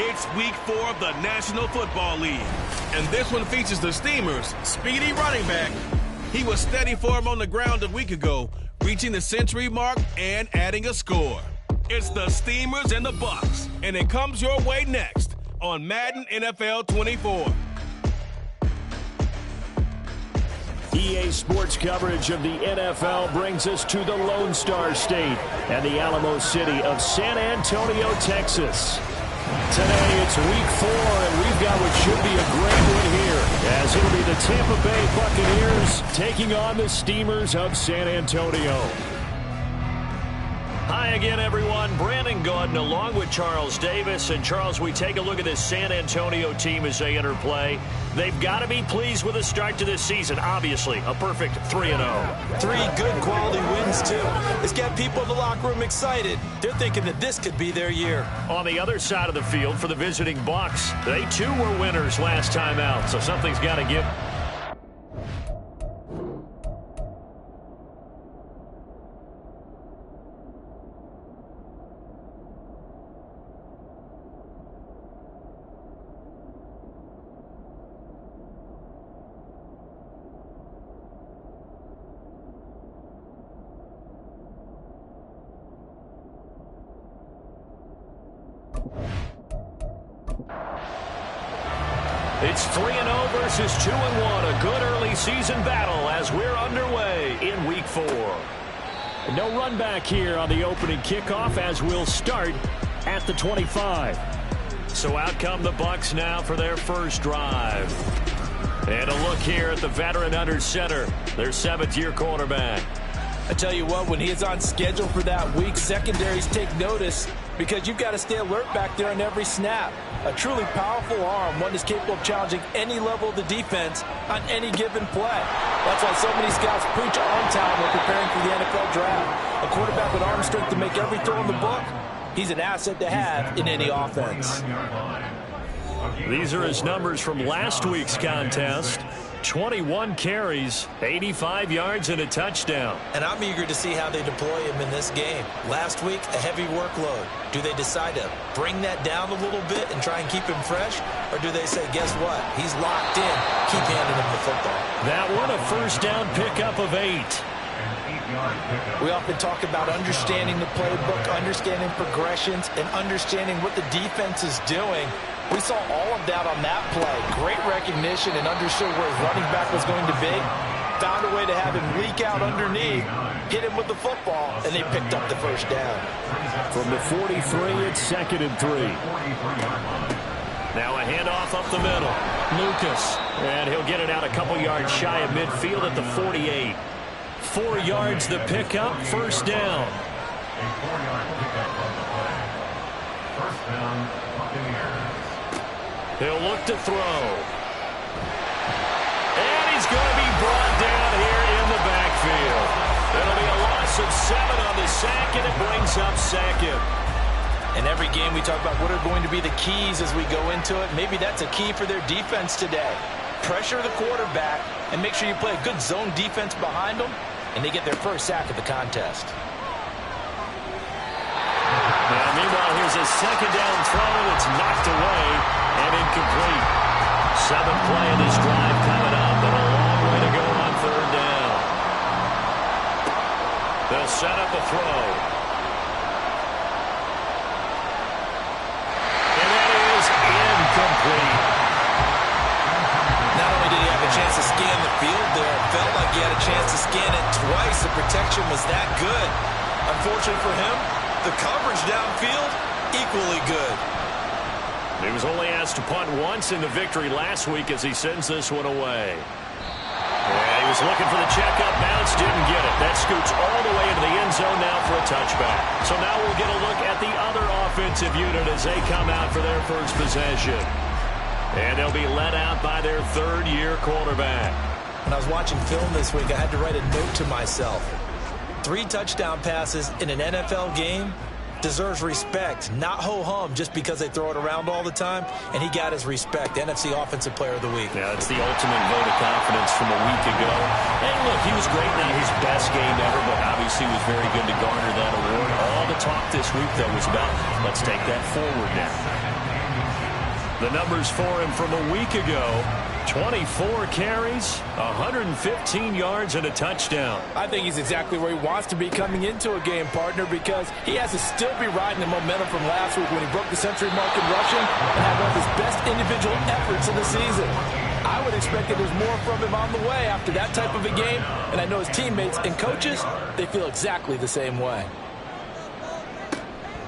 It's week 4 of the National Football League. And this one features the Steamers' speedy running back. He was steady for him on the ground a week ago, reaching the century mark and adding a score. It's the Steamers and the Bucs, and it comes your way next on Madden NFL 24. EA Sports coverage of the NFL brings us to the Lone Star State and the Alamo City of San Antonio, Texas. Today it's week 4, and we've got what should be a great one here, as it'll be the Tampa Bay Buccaneers taking on the Steamers of San Antonio. Hi again, everyone. Brandon Gaudin along with Charles Davis. And, Charles, we take a look at this San Antonio team as they enter play. They've got to be pleased with the start to this season. Obviously, a perfect 3-0. 3 good quality wins, too. It's got people in the locker room excited. They're thinking that this could be their year. On the other side of the field for the visiting Bucs, they, too, were winners last time out, so something's got to give. It's 3-0 versus 2-1, a good early season battle as we're underway in week 4. No run back here on the opening kickoff as we'll start at the 25. So out come the Bucs now for their first drive. And a look here at the veteran under center, their 7th-year quarterback. I tell you what, when he is on schedule for that week, secondaries take notice because you've got to stay alert back there on every snap. A truly powerful arm, one that's capable of challenging any level of the defense on any given play. That's why so many scouts preach arm talent when preparing for the NFL draft. A quarterback with arm strength to make every throw in the book, he's an asset to have in any offense. These are his numbers from last week's contest. 21 carries, 85 yards, and a touchdown. And I'm eager to see how they deploy him in this game. Last week, a heavy workload. Do they decide to bring that down a little bit and try and keep him fresh? Or do they say, guess what? He's locked in. Keep handing him the football. That one, a first down pickup of 8. We often talk about understanding the playbook, understanding progressions, and understanding what the defense is doing. We saw all of that on that play. Great recognition and understood where his running back was going to be. Found a way to have him leak out underneath, hit him with the football, and they picked up the first down. From the 43, it's 2nd and 3. Now a handoff up the middle. Lucas, and he'll get it out a couple yards shy of midfield at the 48. 4 yards the pickup, first down. He'll look to throw. And he's going to be brought down here in the backfield. It'll be a loss of 7 on the sack, and it brings up 2nd. In every game, we talk about what are going to be the keys as we go into it. Maybe that's a key for their defense today. Pressure the quarterback and make sure you play a good zone defense behind them, and they get their first sack of the contest. Now, meanwhile, here's a 2nd down throw that's knocked away and incomplete. 7th play of this drive coming up, and a long way to go on 3rd down. They'll set up a throw. And that is incomplete. Not only did he have a chance to scan the field there, it felt like he had a chance to scan it twice. The protection was that good. Unfortunately for him, the coverage downfield, equally good. He was only asked to punt once in the victory last week as he sends this one away. And he was looking for the checkup bounce, didn't get it. That scoots all the way into the end zone now for a touchback. So now we'll get a look at the other offensive unit as they come out for their first possession. And they'll be led out by their 3rd-year quarterback. When I was watching film this week, I had to write a note to myself. 3 touchdown passes in an NFL game deserves respect, not ho-hum just because they throw it around all the time, and he got his respect. NFC Offensive Player of the Week. Yeah, it's the ultimate vote of confidence from a week ago. And look, he was great, not his best game ever, but obviously was very good to garner that award. All the talk this week, though, was about let's take that forward now. The numbers for him from a week ago: 24 carries, 115 yards, and a touchdown. I think he's exactly where he wants to be coming into a game, partner, because he has to still be riding the momentum from last week when he broke the century mark in rushing and had one of his best individual efforts of the season. I would expect that there's more from him on the way after that type of a game, and I know his teammates and coaches, they feel exactly the same way.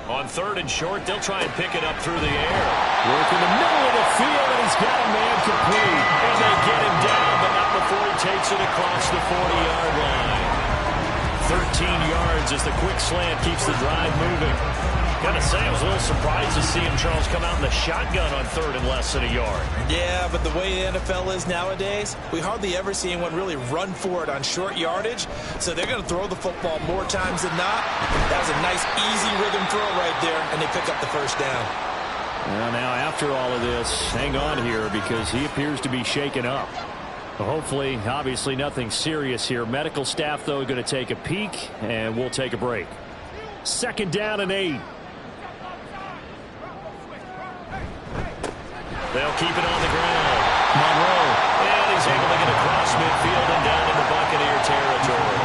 On 3rd and short, they'll try and pick it up through the air. Work in the middle of the field, and he's got a man complete. And they get him down, but not before he takes it across the 40-yard line. 13 yards as the quick slant keeps the drive moving. Gotta say, I was a little surprised to see him, Charles, come out in the shotgun on 3rd and less than a yard. Yeah, but the way the NFL is nowadays, we hardly ever see anyone really run for it on short yardage. So they're going to throw the football more times than not. That was a nice, easy rhythm throw right there, and they pick up the first down. Well, now, after all of this, hang on here because he appears to be shaken up. Hopefully, obviously, nothing serious here. Medical staff, though, going to take a peek, and we'll take a break. 2nd down and 8. They'll keep it on the ground. Monroe, and he's able to get across midfield and down into Buccaneer territory.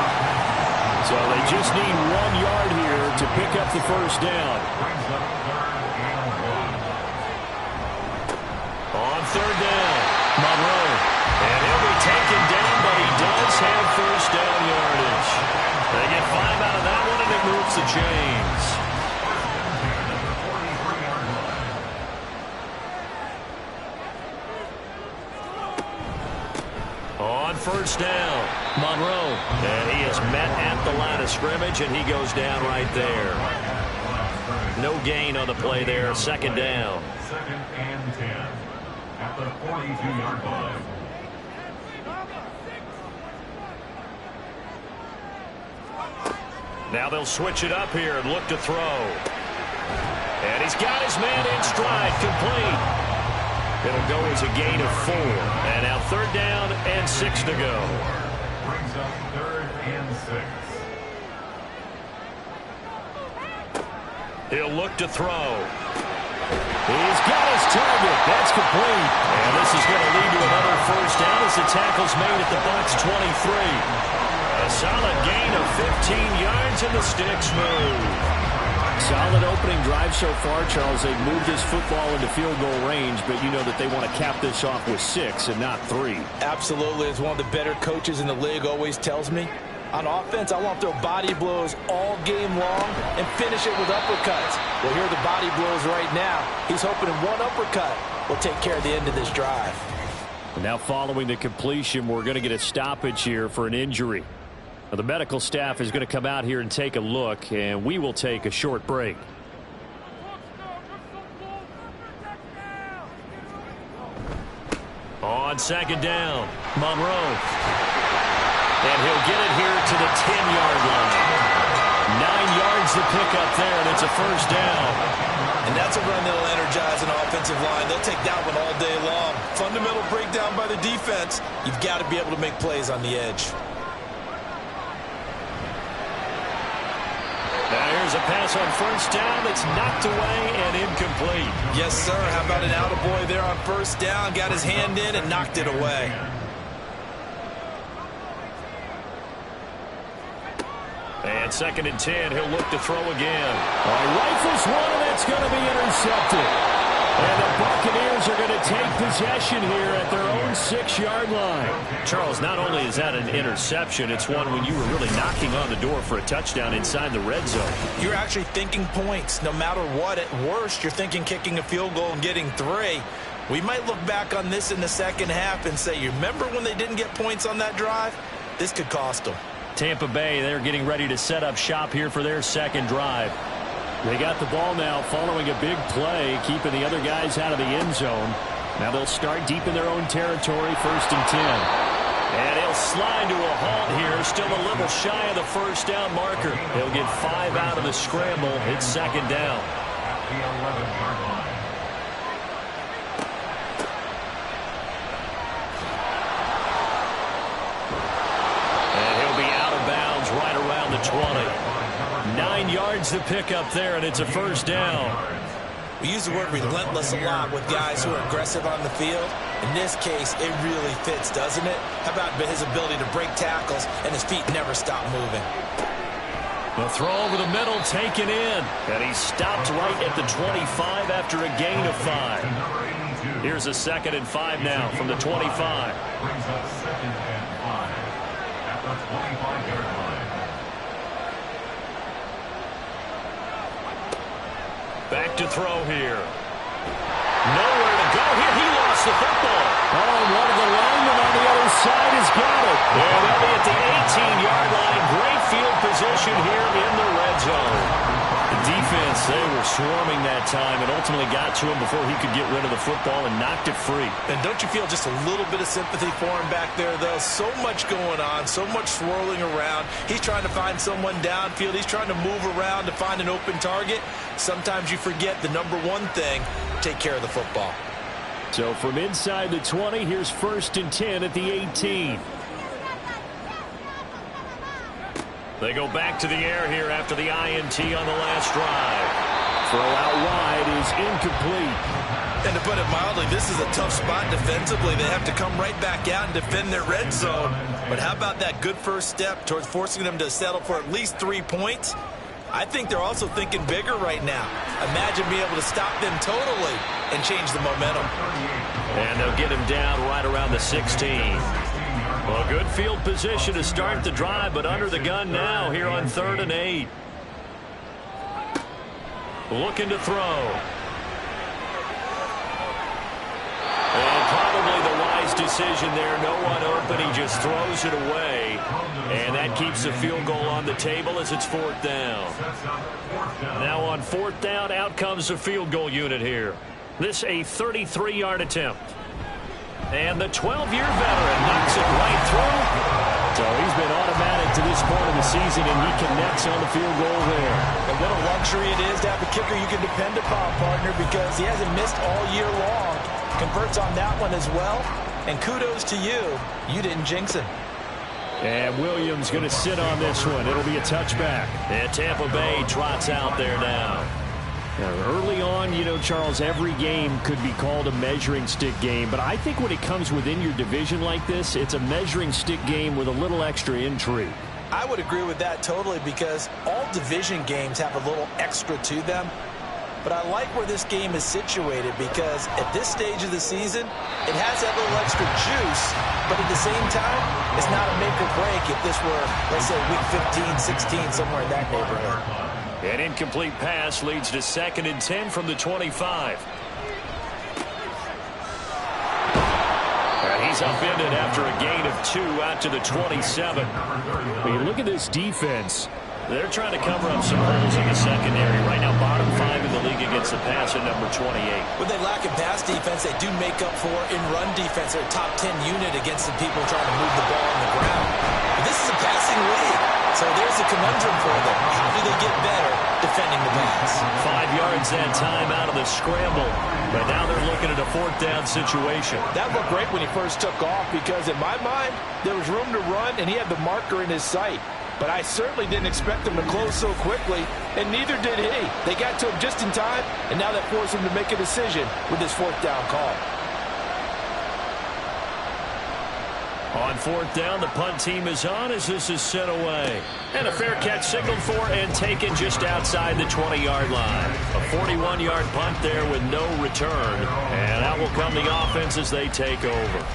So they just need 1 yard here to pick up the first down. On 3rd down, Monroe, and he'll be taken down, but he does have first down yardage. They get 5 out of that one, and it moves the chains. On 1st down, Monroe, and he is met at the line of scrimmage, and he goes down right there. No gain on the play there. 2nd down. 2nd and 10 at the 42-yard line. Now they'll switch it up here and look to throw. And he's got his man in stride, complete. It'll go as a gain of 4. And now 3rd down and 6 to go. Brings up 3rd and 6. He'll look to throw. He's got his target. That's complete. And this is going to lead to another first down as the tackle's made at the Bucs 23. A solid gain of 15 yards and the sticks move. Solid opening drive so far, Charles. They've moved this football into field goal range, but you know that they want to cap this off with 6 and not 3. Absolutely. As one of the better coaches in the league always tells me, on offense, I want to throw body blows all game long and finish it with uppercuts. Well, here are the body blows right now. He's hoping one uppercut will take care of the end of this drive. And now following the completion, we're going to get a stoppage here for an injury. Now, the medical staff is going to come out here and take a look, and we will take a short break. On 2nd down, Monroe. And he'll get it here to the 10-yard line. 9 yards to pick up there, and it's a first down. And that's a run that'll energize an offensive line. They'll take that one all day long. Fundamental breakdown by the defense. You've got to be able to make plays on the edge. Now here's a pass on 1st down that's knocked away and incomplete. Yes, sir. How about an attaboy there on 1st down? Got his hand in and knocked it away. And 2nd and 10, he'll look to throw again. Rifles one, and that's going to be intercepted. And the Buccaneers are going to take possession here at their own 6-yard line. Charles, not only is that an interception, it's one when you were really knocking on the door for a touchdown inside the red zone. You're actually thinking points. No matter what, at worst, you're thinking kicking a field goal and getting 3. We might look back on this in the second half and say, you remember when they didn't get points on that drive? This could cost them. Tampa Bay, they're getting ready to set up shop here for their 2nd drive. They got the ball now following a big play, keeping the other guys out of the end zone. Now they'll start deep in their own territory, 1st and 10. And he'll slide to a halt here, still a little shy of the first down marker. He'll get 5 out of the scramble. It's 2nd down. At the 11-yard line. Right around the 20. 9 yards to pick up there, and it's a first down. We use the word relentless a lot with guys who are aggressive on the field. In this case, it really fits, doesn't it? How about his ability to break tackles and his feet never stop moving? The throw over the middle taken in. And he stopped right at the 25 after a gain of 5. Here's a 2nd and 5 now from the 25. Brings up 2nd and 5 at the 25-yard line. Back to throw here. Nowhere to go here. He lost the football. Oh, and one of the linemen on the other side has got it. And they'll be at the 18-yard line. Great field position here in the red zone. The defense, they were swarming that time and ultimately got to him before he could get rid of the football and knocked it free. And don't you feel just a little bit of sympathy for him back there, though? So much going on, so much swirling around. He's trying to find someone downfield. He's trying to move around to find an open target. Sometimes you forget the number one thing, take care of the football. So from inside the 20, here's 1st and 10 at the 18. They go back to the air here after the INT on the last drive. Throw out wide is incomplete. And to put it mildly, this is a tough spot defensively. They have to come right back out and defend their red zone. But how about that good first step towards forcing them to settle for at least 3 points? I think they're also thinking bigger right now. Imagine being able to stop them totally and change the momentum. And they'll get him down right around the 16. Well, good field position to start the drive, but under the gun now here on 3rd and 8. Looking to throw. And probably the wise decision there. No one open. He just throws it away. And that keeps the field goal on the table as it's 4th down. Now on 4th down, out comes the field goal unit here. This a 33-yard attempt. And the 12-year veteran knocks it right through. So he's been automatic to this point of the season, and he connects on the field goal there. And what a luxury it is to have a kicker you can depend upon, partner, because he hasn't missed all year long. Converts on that one as well. And kudos to you. You didn't jinx him. And Williams going to sit on this one. It'll be a touchback. And Tampa Bay trots out there now. Now, early on, you know, Charles, every game could be called a measuring stick game. But I think when it comes within your division like this, it's a measuring stick game with a little extra intrigue. I would agree with that totally because all division games have a little extra to them. But I like where this game is situated because at this stage of the season, it has that little extra juice. But at the same time, it's not a make or break if this were, let's say, week 15, 16, somewhere in that neighborhood. An incomplete pass leads to 2nd and 10 from the 25. And he's upended after a gain of 2 out to the 27. When you look at this defense, they're trying to cover up some holes in the secondary right now. Bottom 5 in the league against the pass at number 28. When they lack in pass defense, they do make up for in run defense. They're a top 10 unit against the people trying to move the ball on the ground. But this is a passing league. So there's a conundrum for them. How do they get better defending the pass? 5 yards that time out of the scramble. But now they're looking at a 4th down situation. That looked great when he first took off because in my mind, there was room to run and he had the marker in his sight. But I certainly didn't expect him to close so quickly, and neither did he. They got to him just in time, and now that forced him to make a decision with his 4th down call. On 4th down, the punt team is on as this is sent away. And a fair catch signaled for and taken just outside the 20-yard line. A 41-yard punt there with no return. And out will come the offense as they take over.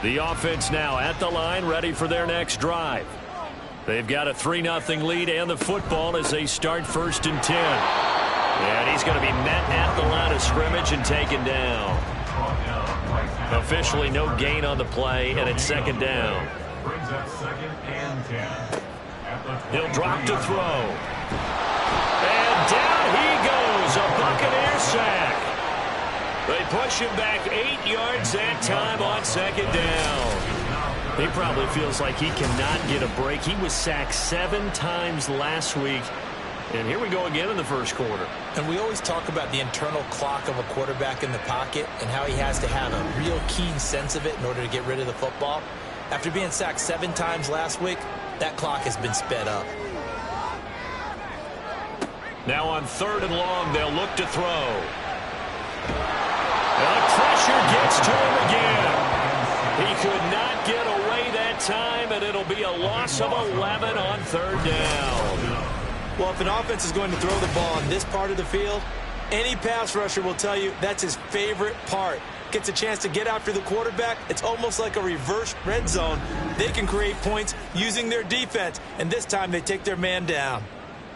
The offense now at the line, ready for their next drive. They've got a 3-0 lead and the football as they start 1st and 10. And he's going to be met at the line of scrimmage and taken down. Officially no gain on the play, and it's 2nd down. Brings up 2nd and 10. He'll drop to throw. And down he goes, a Buccaneers sack. They push him back 8 yards that time on 2nd down. He probably feels like he cannot get a break. He was sacked 7 times last week. And here we go again in the first quarter. And we always talk about the internal clock of a quarterback in the pocket and how he has to have a real keen sense of it in order to get rid of the football. After being sacked 7 times last week, that clock has been sped up. Now on 3rd and long, they'll look to throw. And the pressure gets to him again. He could not get away that time, and it'll be a loss of 11 on 3rd down. Well, if an offense is going to throw the ball on this part of the field, any pass rusher will tell you that's his favorite part. Gets a chance to get after the quarterback. It's almost like a reverse red zone. They can create points using their defense, and this time they take their man down.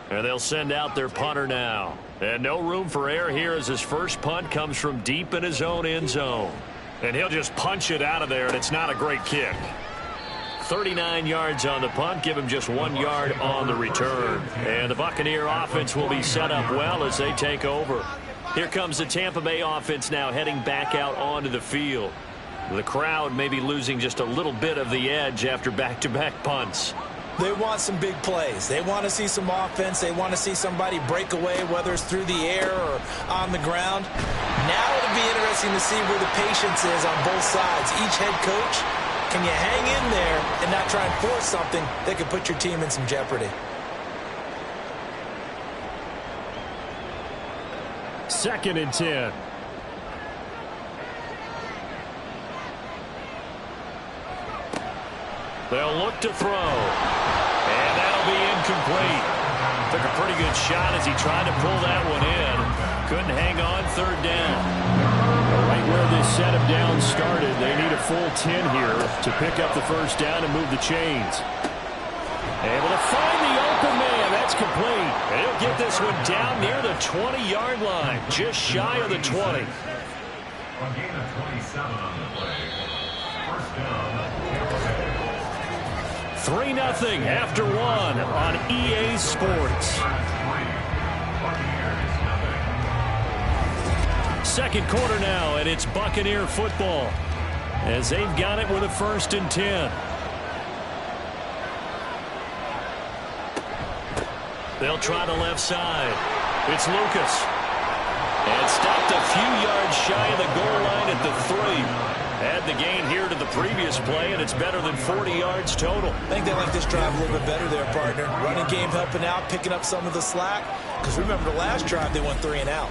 And they'll send out their punter now. And no room for error here as his first punt comes from deep in his own end zone. And he'll just punch it out of there, and it's not a great kick. 39 yards on the punt, give him just 1 yard on the return. And the Buccaneer offense will be set up well as they take over. Here comes the Tampa Bay offense now heading back out onto the field. The crowd may be losing just a little bit of the edge after back-to-back punts. They want some big plays. They want to see some offense. They want to see somebody break away, whether it's through the air or on the ground. Now it'll be interesting to see where the patience is on both sides. Each head coach, can you hang in there and not try and force something that could put your team in some jeopardy? 2nd and 10. They'll look to throw. And that'll be incomplete. Took a pretty good shot as he tried to pull that one in. Couldn't hang on 3rd down. Right where this set of downs started, they need a full 10 here to pick up the first down and move the chains. Able to find the open man. That's complete. And he'll get this one down near the 20-yard line, just shy of the 20. A gain of 27 on the play. First down, Tampa Bay. 3-0 after 1 on EA Sports. Second quarter now, and it's Buccaneer football as they've got it with a 1st and 10. They'll try the left side. It's Lucas. And stopped a few yards shy of the goal line at the 3. Had the gain here to the previous play, and it's better than 40 yards total. I think they like this drive a little bit better there, partner. Running game helping out, picking up some of the slack. Because remember, the last drive they went 3 and out.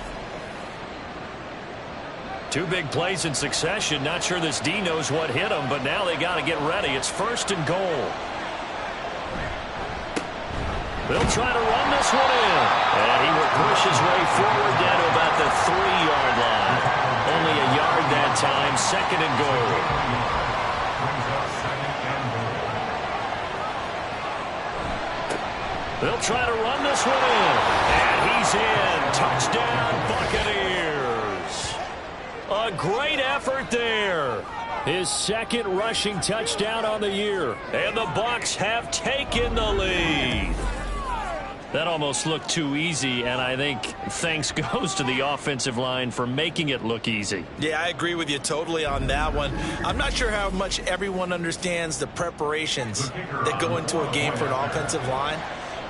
2 big plays in succession. Not sure this D knows what hit him, but now they got to get ready. It's 1st and goal. They'll try to run this one in. And he will push his way forward down to about the 3-yard line. Only a yard that time. 2nd and goal. They'll try to run this one in. And he's in. Touchdown, Buccaneers. A great effort there. His 2nd rushing touchdown on the year. And the Bucs have taken the lead. That almost looked too easy, and I think thanks goes to the offensive line for making it look easy. Yeah, I agree with you totally on that one. I'm not sure how much everyone understands the preparations that go into a game for an offensive line,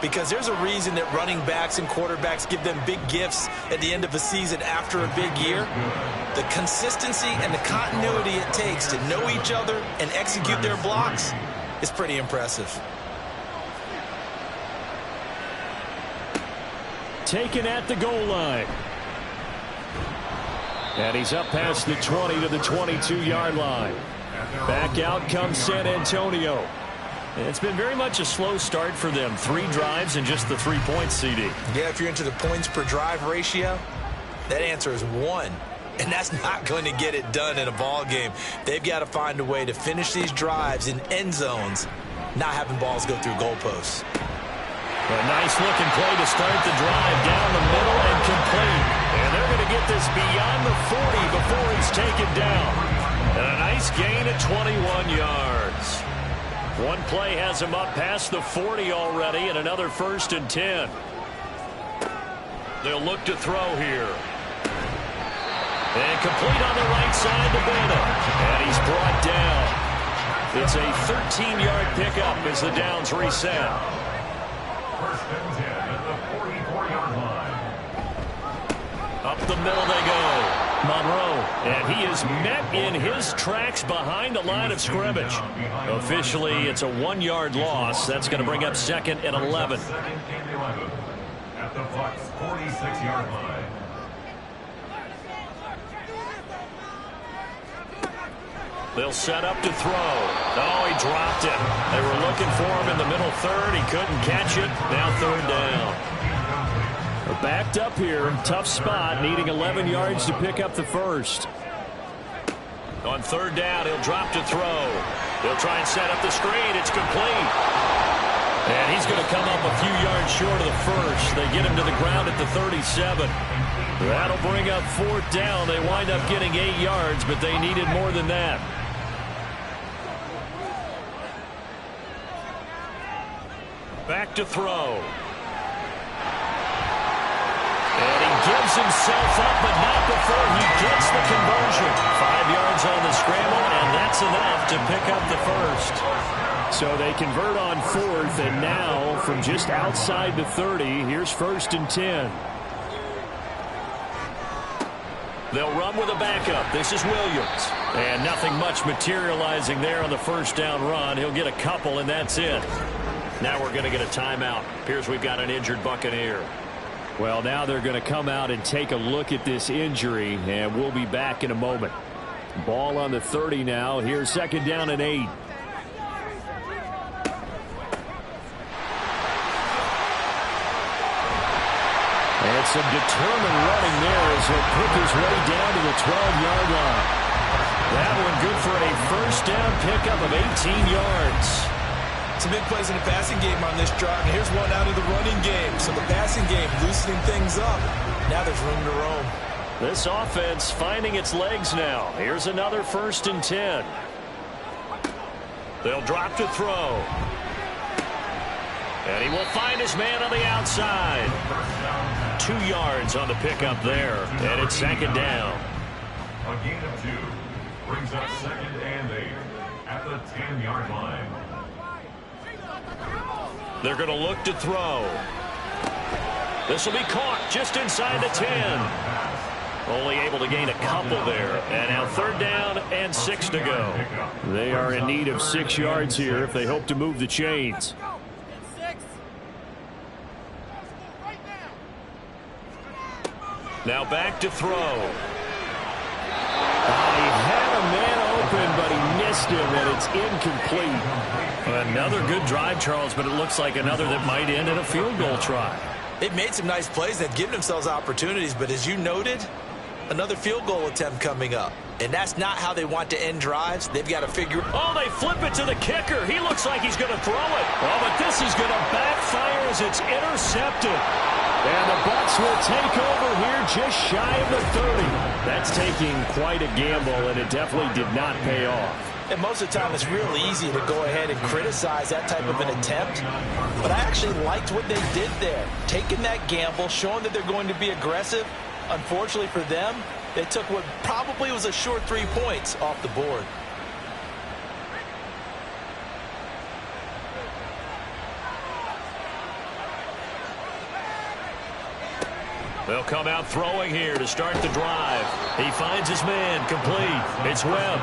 because there's a reason that running backs and quarterbacks give them big gifts at the end of a season after a big year. The consistency and the continuity it takes to know each other and execute their blocks is pretty impressive. Taken at the goal line. And he's up past the 20 to the 22-yard line. Back out comes San Antonio. It's been very much a slow start for them. 3 drives and just the 3 points, CD. Yeah, if you're into the points per drive ratio, that answer is 1. And that's not going to get it done in a ball game. They've got to find a way to finish these drives in end zones, not having balls go through goalposts. A nice-looking play to start the drive down the middle and complete. And they're going to get this beyond the 40 before he's taken down. And a nice gain at 21 yards. One play has him up past the 40 already, and another 1st and 10. They'll look to throw here. And complete on the right side to Bennett. And he's brought down. It's a 13-yard pickup as the downs reset. First and 10 at the 44-yard line. Up the middle they go. Monroe, and he is met in his tracks behind the line of scrimmage. Officially, it's a 1-yard loss. That's going to bring up 2nd and 11. at the Bucs' 46-yard line. They'll set up to throw. Oh, he dropped it. They were looking for him in the middle third. He couldn't catch it. Now third down. They're backed up here. Tough spot, needing 11 yards to pick up the first. On third down, he'll drop to throw. He'll try and set up the screen. It's complete. And he's going to come up a few yards short of the first. They get him to the ground at the 37. That'll bring up fourth down. They wind up getting 8 yards, but they needed more than that. Back to throw. And he gives himself up, but not before he gets the conversion. 5 yards on the scramble, and that's enough to pick up the first. So they convert on fourth, and now from just outside the 30, here's first and 10. They'll run with a backup. This is Williams. And nothing much materializing there on the first down run. He'll get a couple, and that's it. Now we're going to get a timeout. Appears we've got an injured Buccaneer. Well, now they're going to come out and take a look at this injury, and we'll be back in a moment. Ball on the 30 now. Here's second down and 8. And some determined running there as he'll pick his way down to the 12-yard line. That one good for a first down pickup of 18 yards. Some big plays in the passing game on this drive. And here's one out of the running game. So the passing game loosening things up. Now there's room to roam. This offense finding its legs now. Here's another first and 10. They'll drop to throw. And he will find his man on the outside. 2 yards on the pickup there. And it's second down. A gain of 2 brings up second and 8 at the 10-yard line. They're going to look to throw. This will be caught just inside the 10. Only able to gain a couple there. And now third down and 6 to go. They are in need of 6 yards here if they hope to move the chains. Now back to throw. He had a man open, but he missed him, and it's incomplete. Another good drive, Charles, but it looks like another that might end in a field goal try. They've made some nice plays. They've given themselves opportunities, but as you noted, another field goal attempt coming up. And that's not how they want to end drives. They've got to figure. Oh, they flip it to the kicker. He looks like he's going to throw it. Oh, but this is going to backfire as it's intercepted. And the Bucs will take over here just shy of the 30. That's taking quite a gamble, and it definitely did not pay off. And most of the time, it's real easy to go ahead and criticize that type of an attempt. But I actually liked what they did there. Taking that gamble, showing that they're going to be aggressive. Unfortunately for them, they took what probably was a short 3 points off the board. They'll come out throwing here to start the drive. He finds his man complete. It's Webb.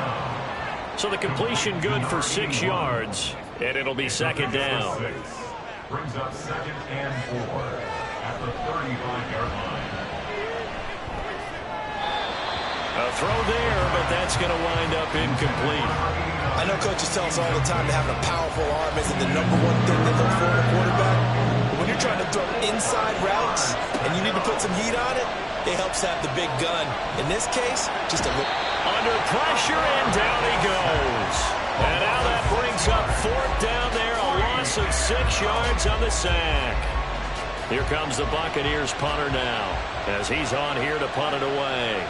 So the completion good for 6 yards, and it'll be second down. Brings up second and 4 at the 35-yard line. A throw there, but that's going to wind up incomplete. I know coaches tell us all the time that having a powerful arm isn't the #1 thing they look for in a quarterback. But when you're trying to throw inside routes and you need to put some heat on it, it helps have the big gun. In this case, just a little. Under pressure, and down he goes. And now that brings up fourth down there, a loss of 6 yards on the sack. Here comes the Buccaneers punter now, as he's on here to punt it away.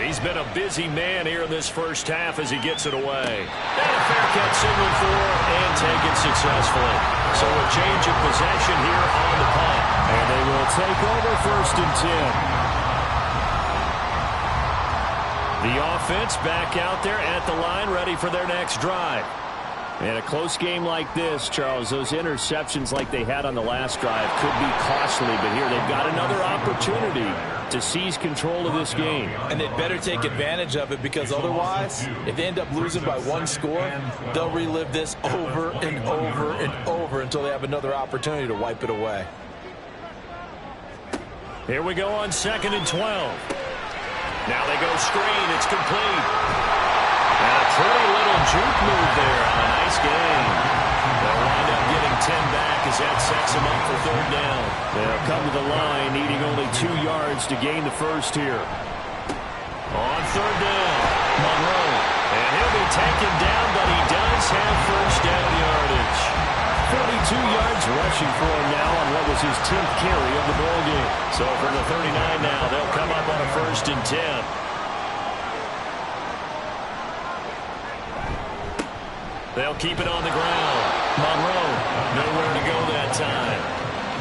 He's been a busy man here in this first half as he gets it away. And a fair catch signal for and taken successfully. So a change of possession here on the punt. And they will take over first and 10. The offense back out there at the line, ready for their next drive. In a close game like this, Charles, those interceptions like they had on the last drive could be costly, but here they've got another opportunity to seize control of this game. And they'd better take advantage of it, because otherwise, if they end up losing by one score, they'll relive this over and over and over until they have another opportunity to wipe it away. Here we go on 2nd and 12. Now they go screen. It's complete. And a pretty little juke move there on a nice gain. They'll wind up getting 10 back as that sets them up for 3rd down. They'll come to the line needing only 2 yards to gain the first here. On 3rd down, Monroe. And he'll be taken down, but he does have first down yardage. 42 yards rushing for him now on what was his 10th carry of the ball game. So from the 39 now, they'll come up on a 1st and 10. They'll keep it on the ground. Monroe, nowhere to go that time.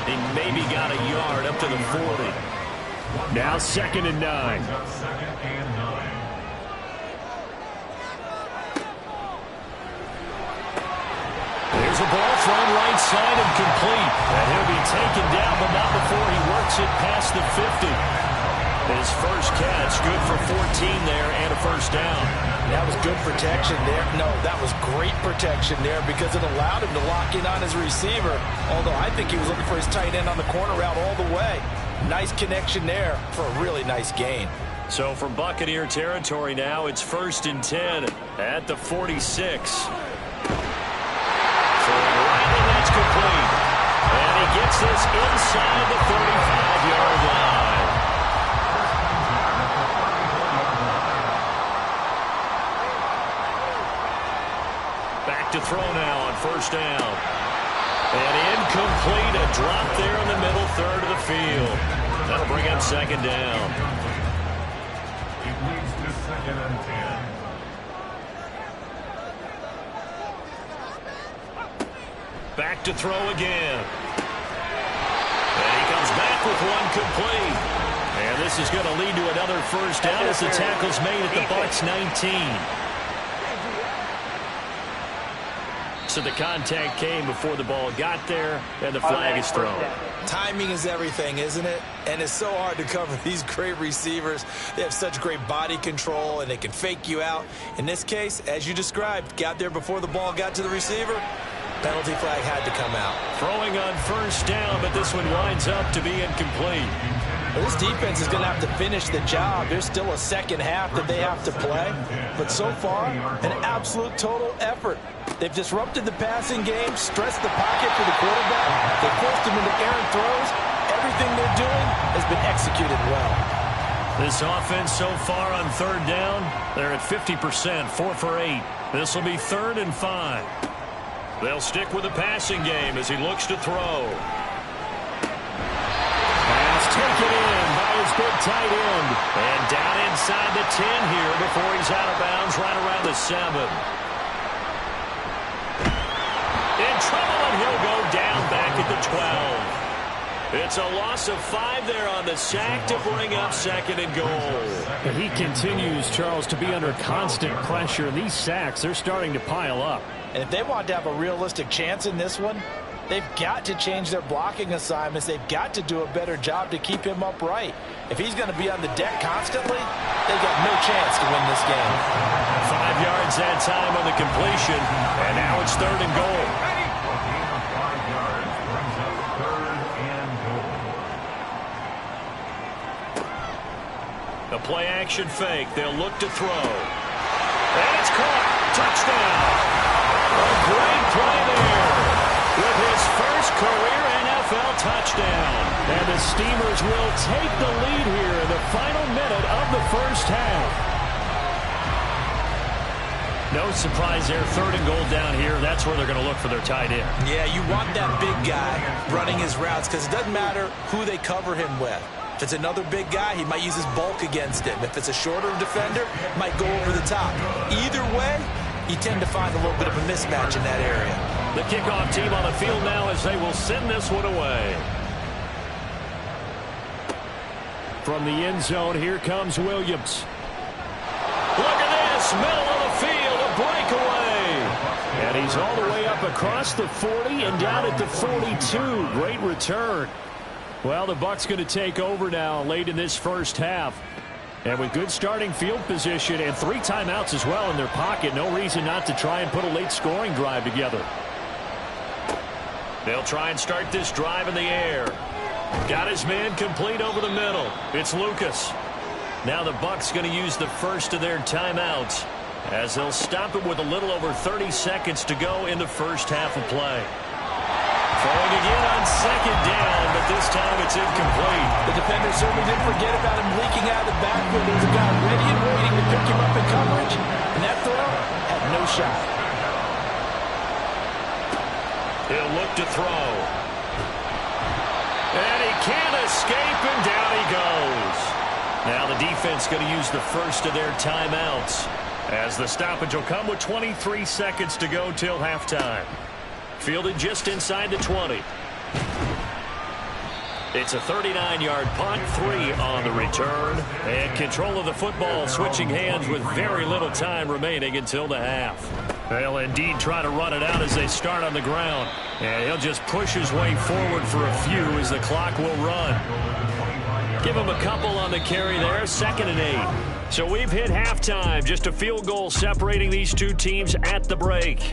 He maybe got a yard up to the 40. Now 2nd and 9. There's a ball thrown right side and complete. And he'll be taken down, but not before he works it past the 50. His first catch, good for 14 there and a first down. That was good protection there. No, that was great protection there, because it allowed him to lock in on his receiver, although I think he was looking for his tight end on the corner route all the way. Nice connection there for a really nice gain. So from Buccaneer territory now, it's 1st and 10 at the 46. That's complete. And he gets this inside the 35-yard line. Back to throw now on 1st down. And incomplete, a drop there in the middle 3rd of the field. That'll bring up 2nd down. It leads to 2nd and 10. Back to throw again. And he comes back with one complete. And this is going to lead to another first down as the tackle's made at the Bucs 19. So the contact came before the ball got there, and the flag is thrown. Timing is everything, isn't it? And it's so hard to cover these great receivers. They have such great body control, and they can fake you out. In this case, as you described, got there before the ball got to the receiver. Penalty flag had to come out. Throwing on 1st down, but this one winds up to be incomplete. Well, this defense is going to have to finish the job. There's still a second half that they have to play. But so far, an absolute total effort. They've disrupted the passing game, stressed the pocket for the quarterback. They forced him into errant throws. Everything they're doing has been executed well. This offense so far on 3rd down, they're at 50%, 4 for 8. This will be 3rd and 5. They'll stick with the passing game as he looks to throw. Pass taken in by his big tight end. And down inside the 10 here before he's out of bounds right around the 7. In trouble, and he'll go down back at the 12. It's a loss of 5 there on the sack to bring up 2nd and goal. He continues, Charles, to be under constant pressure. These sacks, they're starting to pile up. And if they want to have a realistic chance in this one, they've got to change their blocking assignments. They've got to do a better job to keep him upright. If he's going to be on the deck constantly, they've got no chance to win this game. 5 yards that time on the completion, and now it's 3rd and goal. The play-action fake. They'll look to throw. And it's caught. Touchdown. A great play there with his first career NFL touchdown. And the Steamers will take the lead here in the final minute of the first half. No surprise there. 3rd and goal down here. That's where they're going to look for their tight end. Yeah, you want that big guy running his routes, because it doesn't matter who they cover him with. If it's another big guy, he might use his bulk against him. If it's a shorter defender, might go over the top. Either way, you tend to find a little bit of a mismatch in that area. The kickoff team on the field now as they will send this one away. From the end zone, here comes Williams. Look at this, middle of the field, a breakaway. And he's all the way up across the 40 and down at the 42. Great return. Well, the Bucs going to take over now late in this first half. And with good starting field position and 3 timeouts as well in their pocket, no reason not to try and put a late scoring drive together. They'll try and start this drive in the air. Got his man complete over the middle. It's Lucas. Now the Bucs going to use the first of their timeouts as they'll stop it with a little over 30 seconds to go in the first half of play. Throwing again on second down, but this time it's incomplete. The defender certainly didn't forget about him leaking out of the backfield. There's a guy ready and waiting to pick him up in coverage, and that throw had no shot. He'll look to throw. And he can't escape, and down he goes. Now the defense going to use the first of their timeouts as the stoppage will come with 23 seconds to go till halftime. Fielded just inside the 20. It's a 39-yard punt, 3 on the return. And control of the football switching hands with very little time remaining until the half. They'll indeed try to run it out as they start on the ground. And he'll just push his way forward for a few as the clock will run. Give him a couple on the carry there, 2nd and 8. So we've hit halftime, just a field goal separating these two teams at the break.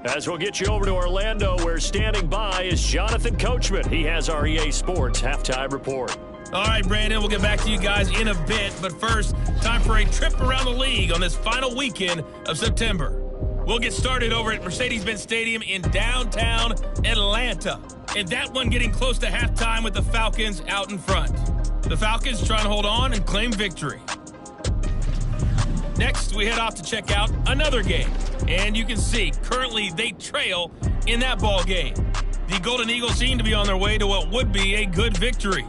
As we'll get you over to Orlando, where standing by is Jonathan Coachman. He has our EA Sports halftime report. All right, Brandon, we'll get back to you guys in a bit. But first, time for a trip around the league on this final weekend of September. We'll get started over at Mercedes-Benz Stadium in downtown Atlanta. And that one getting close to halftime with the Falcons out in front. The Falcons trying to hold on and claim victory. Next, we head off to check out another game. And you can see, currently they trail in that ball game. The Golden Eagles seem to be on their way to what would be a good victory.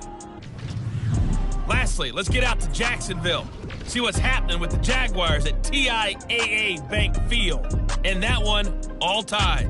Lastly, let's get out to Jacksonville. See what's happening with the Jaguars at TIAA Bank Field. And that one, all tied.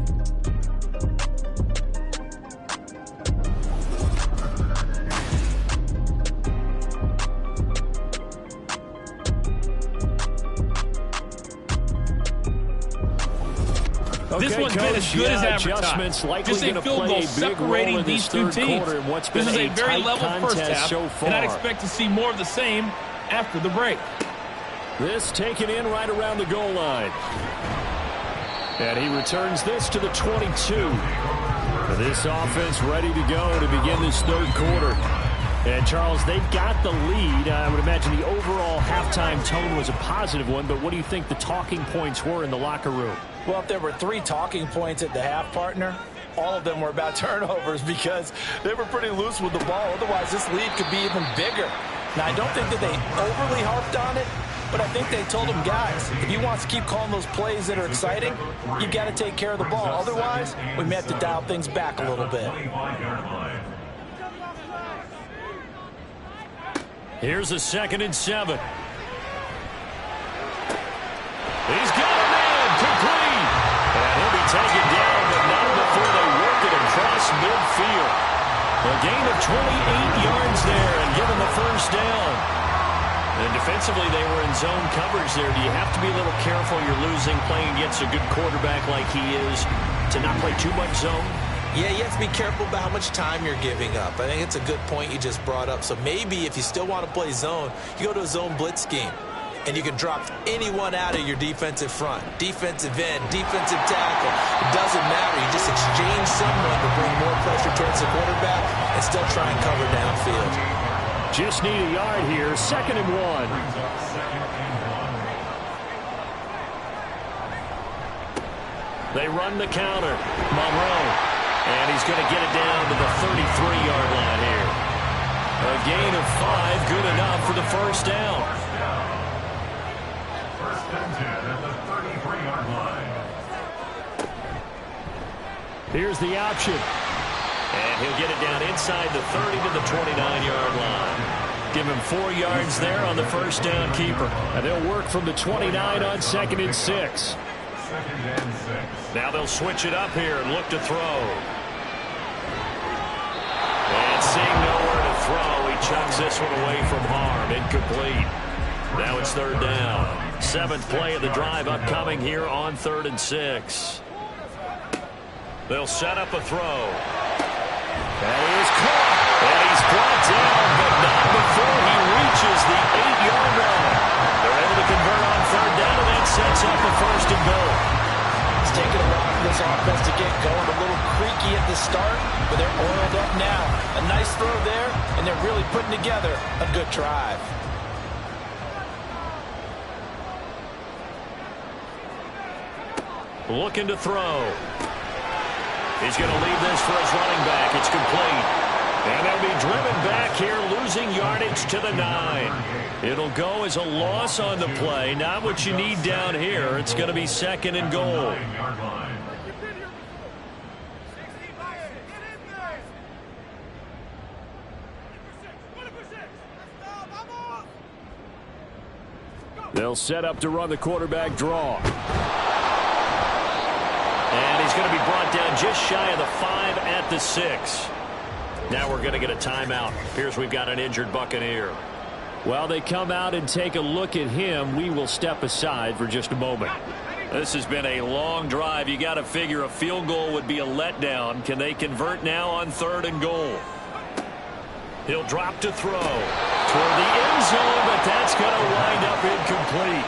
Okay, this one's been as good as advertised. Just a field goal separating these two teams. This is a very level first half, and I'd expect to see more of the same after the break. This taken in right around the goal line. And he returns this to the 22. This offense ready to go to begin this third quarter. And, Charles, they've got the lead. I would imagine the overall halftime tone was a positive one, but what do you think the talking points were in the locker room? Well, if there were 3 talking points at the half, partner, all of them were about turnovers because they were pretty loose with the ball. Otherwise, this lead could be even bigger. Now, I don't think that they overly harped on it, but I think they told them, guys, if he wants to keep calling those plays that are exciting, you've got to take care of the ball. Otherwise, we may have to dial things back a little bit. Here's a 2nd and 7. He's got a man complete. And he'll be taken down, but not before they work it across midfield. A gain of 28 yards there and give him the first down. And defensively, they were in zone coverage there. Do you have to be a little careful? You're losing, playing against a good quarterback like he is, to not play too much zone? Yeah, you have to be careful about how much time you're giving up. I think it's a good point you just brought up. So maybe if you still want to play zone, you go to a zone blitz scheme. And you can drop anyone out of your defensive front. Defensive end, defensive tackle. It doesn't matter. You just exchange someone to bring more pressure towards the quarterback and still try and cover downfield. Just need a yard here. 2nd and 1. They run the counter. Monroe. And he's going to get it down to the 33-yard line here. A gain of 5, good enough for the first down. First and 10 at the 33-yard line. Here's the option. And he'll get it down inside the 30 to the 29-yard line. Give him 4 yards there on the first down keeper. And they'll work from the 29 on 2nd and 6. Now they'll switch it up here and look to throw. And seeing nowhere to throw, he chucks this one away from harm. Incomplete. Now it's 3rd down. 7th play of the drive upcoming here on 3rd and 6. They'll set up a throw. That is caught. And he's brought down, but not before he reaches the 8-yard line. They're able to convert on third down, and that sets up a first and goal. It's taken a while for this offense to get going. A little creaky at the start, but they're oiled up now. A nice throw there, and they're really putting together a good drive. Looking to throw. He's going to leave this for his running back. It's complete. And they'll be driven back here, losing yardage to the 9. It'll go as a loss on the play. Not what you need down here. It's going to be second and goal. They'll set up to run the quarterback draw. And he's going to be brought down just shy of the 5 at the 6. Now we're going to get a timeout. Appears we've got an injured Buccaneer. While they come out and take a look at him, we will step aside for just a moment. This has been a long drive. You got to figure a field goal would be a letdown. Can they convert now on third and goal? He'll drop to throw toward the end zone, but that's going to wind up incomplete.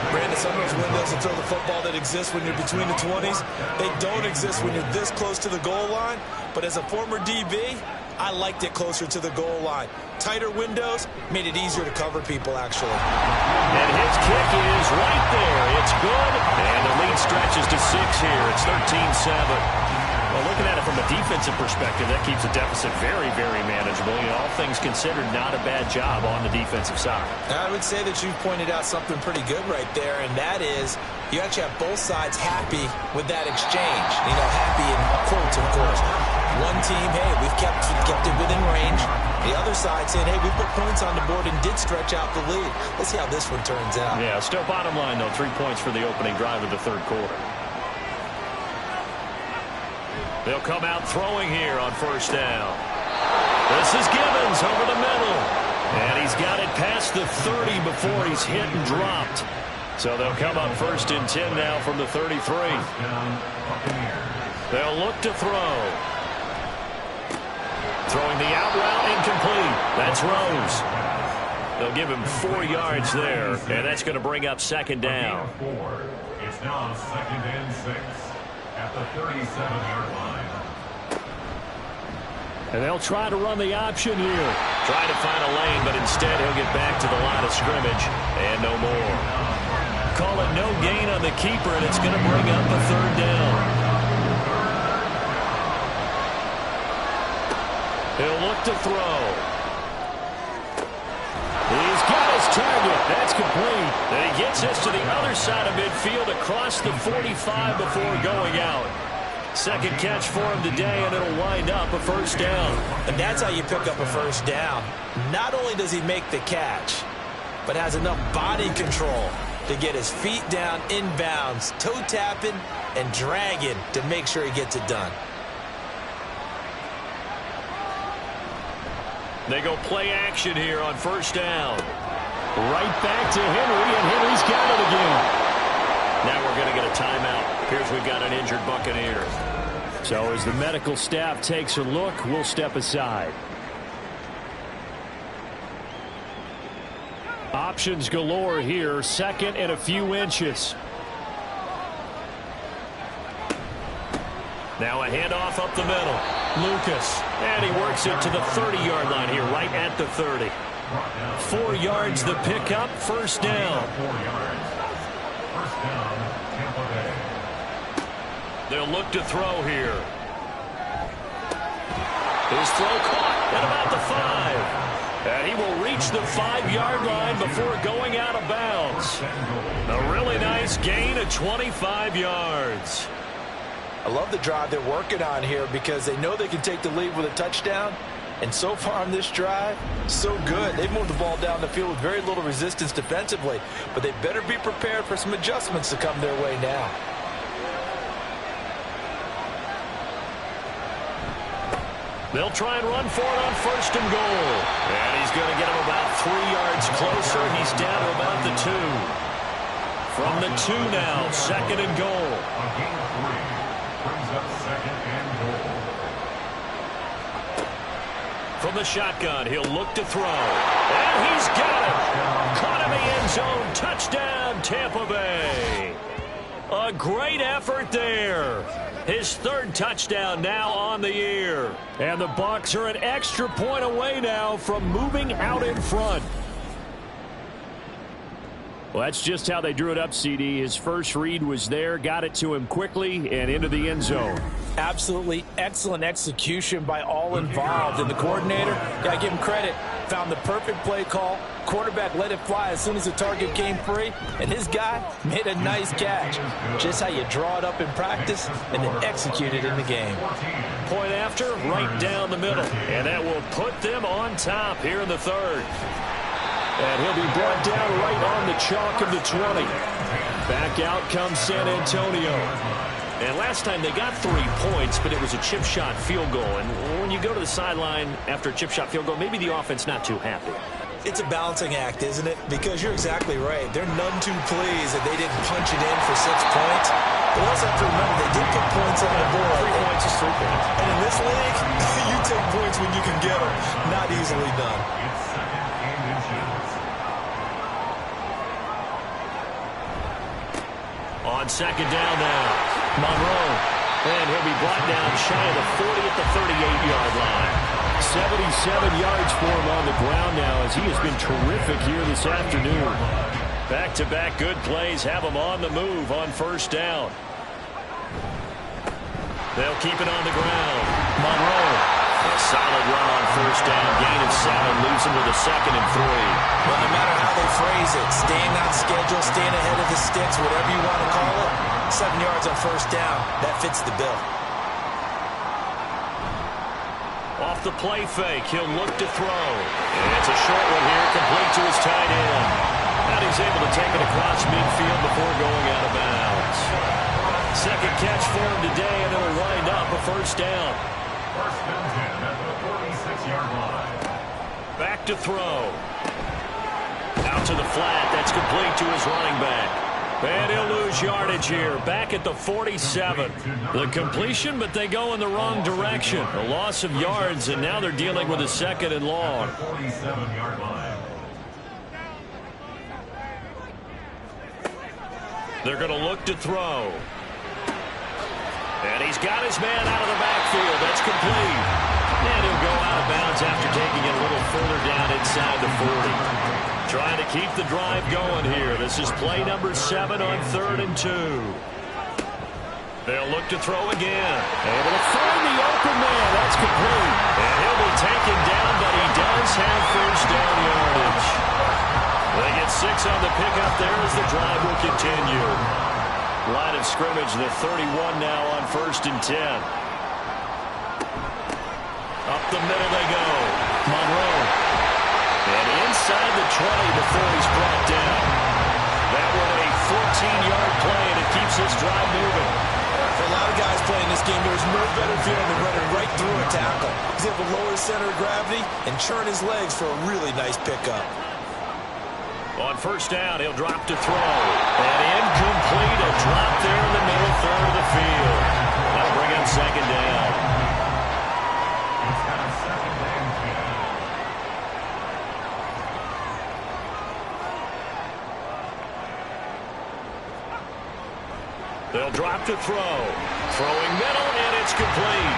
Brandon, some of those windows to throw the football that exist when you're between the 20s, they don't exist when you're this close to the goal line. But as a former DB, I liked it closer to the goal line. Tighter windows made it easier to cover people, actually. And his kick is right there. It's good. And the lead stretches to 6 here. It's 13-7. Well, looking at it from a defensive perspective, that keeps the deficit very, very manageable. You know, all things considered, not a bad job on the defensive side. I would say that you pointed out something pretty good right there, and that is you actually have both sides happy with that exchange. You know, happy in quotes, of course. One team, hey, we've kept it within range. The other side saying, hey, we put points on the board and did stretch out the lead. Let's see how this one turns out. Yeah, still bottom line, though, 3 points for the opening drive of the third quarter. They'll come out throwing here on first down. This is Gibbons over the middle. And he's got it past the 30 before he's hit and dropped. So they'll come up first and 10 now from the 33. They'll look to throw. Throwing the out route incomplete. That's Rose. They'll give him 4 yards there, and that's going to bring up second down. It's now second and 6 at the 37-yard line. And they'll try to run the option here. Trying to find a lane, but instead he'll get back to the line of scrimmage and no more. Call it no gain on the keeper, and it's going to bring up a third down. He'll look to throw. He's got his target. That's complete. And he gets this to the other side of midfield across the 45 before going out. Second catch for him today, and it'll wind up a first down. And that's how you pick up a first down. Not only does he make the catch, but has enough body control to get his feet down inbounds, toe tapping and dragging to make sure he gets it done. They go play action here on first down. Right back to Henry, and Henry's got it again. Now we're going to get a timeout. Here's we've got an injured Buccaneer. So as the medical staff takes a look, we'll step aside. Options galore here. Second and a few inches. Now a handoff up the middle. Lucas. And he works it to the 30-yard line here, right at the 30. 4 yards the pickup, first down. 4 yards. First down, Tampa Bay. They'll look to throw here. His throw caught at about the 5. And he will reach the 5-yard line before going out of bounds. A really nice gain of 25 yards. I love the drive they're working on here because they know they can take the lead with a touchdown. And so far on this drive, so good. They've moved the ball down the field with very little resistance defensively. But they better be prepared for some adjustments to come their way now. They'll try and run for it on first and goal. And he's going to get him about 3 yards closer. He's down to about the 2. From the 2 now, second and goal. A gain of 3 brings up second From the shotgun, he'll look to throw. And he's got it. Caught in the end zone. Touchdown, Tampa Bay. A great effort there. His third touchdown now on the year. And the Bucs are an extra point away now from moving out in front. Well, that's just how they drew it up, CD. His first read was there, got it to him quickly, and into the end zone. Absolutely excellent execution by all involved. And the coordinator, got to give him credit, found the perfect play call. Quarterback let it fly as soon as the target came free, and his guy made a nice catch. Just how you draw it up in practice and then execute it in the game. Point after, right down the middle. And that will put them on top here in the third. And he'll be brought down right on the chalk of the 20. Back out comes San Antonio. And last time they got 3 points, but it was a chip shot field goal. And when you go to the sideline after a chip shot field goal, maybe the offense not too happy. It's a balancing act, isn't it? Because you're exactly right. They're none too pleased that they didn't punch it in for 6 points. But also have to remember they did put points on the board. 3 points is 3 points. And in this league, you take points when you can get them. Not easily done. It's second and inches. On second down now, Monroe. And he'll be brought down shy of the 40 at the 38-yard line. 77 yards for him on the ground now as he has been terrific here this afternoon. Back-to-back good plays have him on the move on first down. They'll keep it on the ground. Monroe. A solid run on first down. Gain of 7 leaves him with a 2nd and 3. Well, no matter how they phrase it, staying on schedule, staying ahead of the sticks, whatever you want to call it, 7 yards on first down, that fits the bill. Off the play fake, he'll look to throw. And it's a short one here, complete to his tight end. And he's able to take it across midfield before going out of bounds. Second catch for him today, and it'll wind up a first down. First and 10 at the 46-yard line. Back to throw. Out to the flat, that's complete to his running back. And he'll lose yardage here, back at the 47. The completion, but they go in the wrong direction. A loss of yards, and now they're dealing with a 2nd and long. 47-yard line. They're going to look to throw. And he's got his man out of the backfield. That's complete. And he'll go out of bounds after taking it a little further down inside the 40. Trying to keep the drive going here. This is play number 7 on 3rd and 2. They'll look to throw again. Able to find the open man. That's complete. And he'll be taken down, but he does have first down yardage. They get 6 on the pickup there as the drive will continue. Line of scrimmage, the 31 now on 1st and 10. Up the middle they go. Monroe. And inside the 20 before he's brought down. That was a 14-yard play, and it keeps this drive moving. For a lot of guys playing this game, there's no better feeling than running right through a tackle. He's able to lower his center of gravity and churn his legs for a really nice pickup. On first down, he'll drop to throw. And incomplete, a drop there in the middle third of the field. That'll bring up second down. It's got a 2nd and 10. They'll drop to throw. Throwing middle, and it's complete.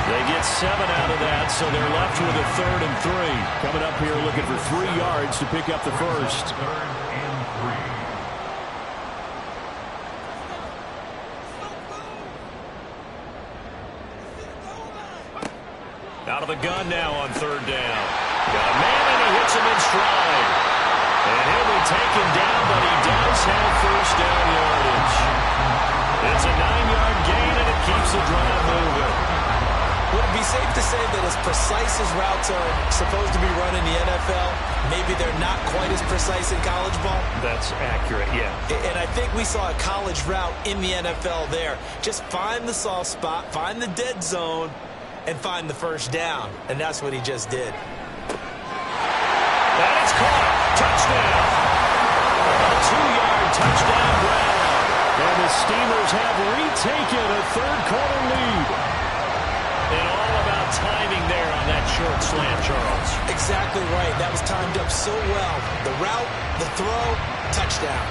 They get 7 out of that, so they're left with a 3rd and 3. Coming up here looking for 3 yards to pick up the first. 3rd and 3. Out of the gun now on 3rd down. Got a man, and he hits him in stride. And he'll be taken down, but he does have first down yardage. It's a 9-yard gain, and it keeps the drive moving. Would it be safe to say that as precise as routes are supposed to be run in the NFL, maybe they're not quite as precise in college ball? That's accurate, yeah. And I think we saw a college route in the NFL there. Just find the soft spot, find the dead zone, and find the first down. And that's what he just did. And it's caught. Touchdown. A 2-yard touchdown grab. And the Steelers have retaken a third-quarter lead. And all about timing there on that short short slant, Charles. Exactly right. That was timed up so well. The route, the throw, touchdown.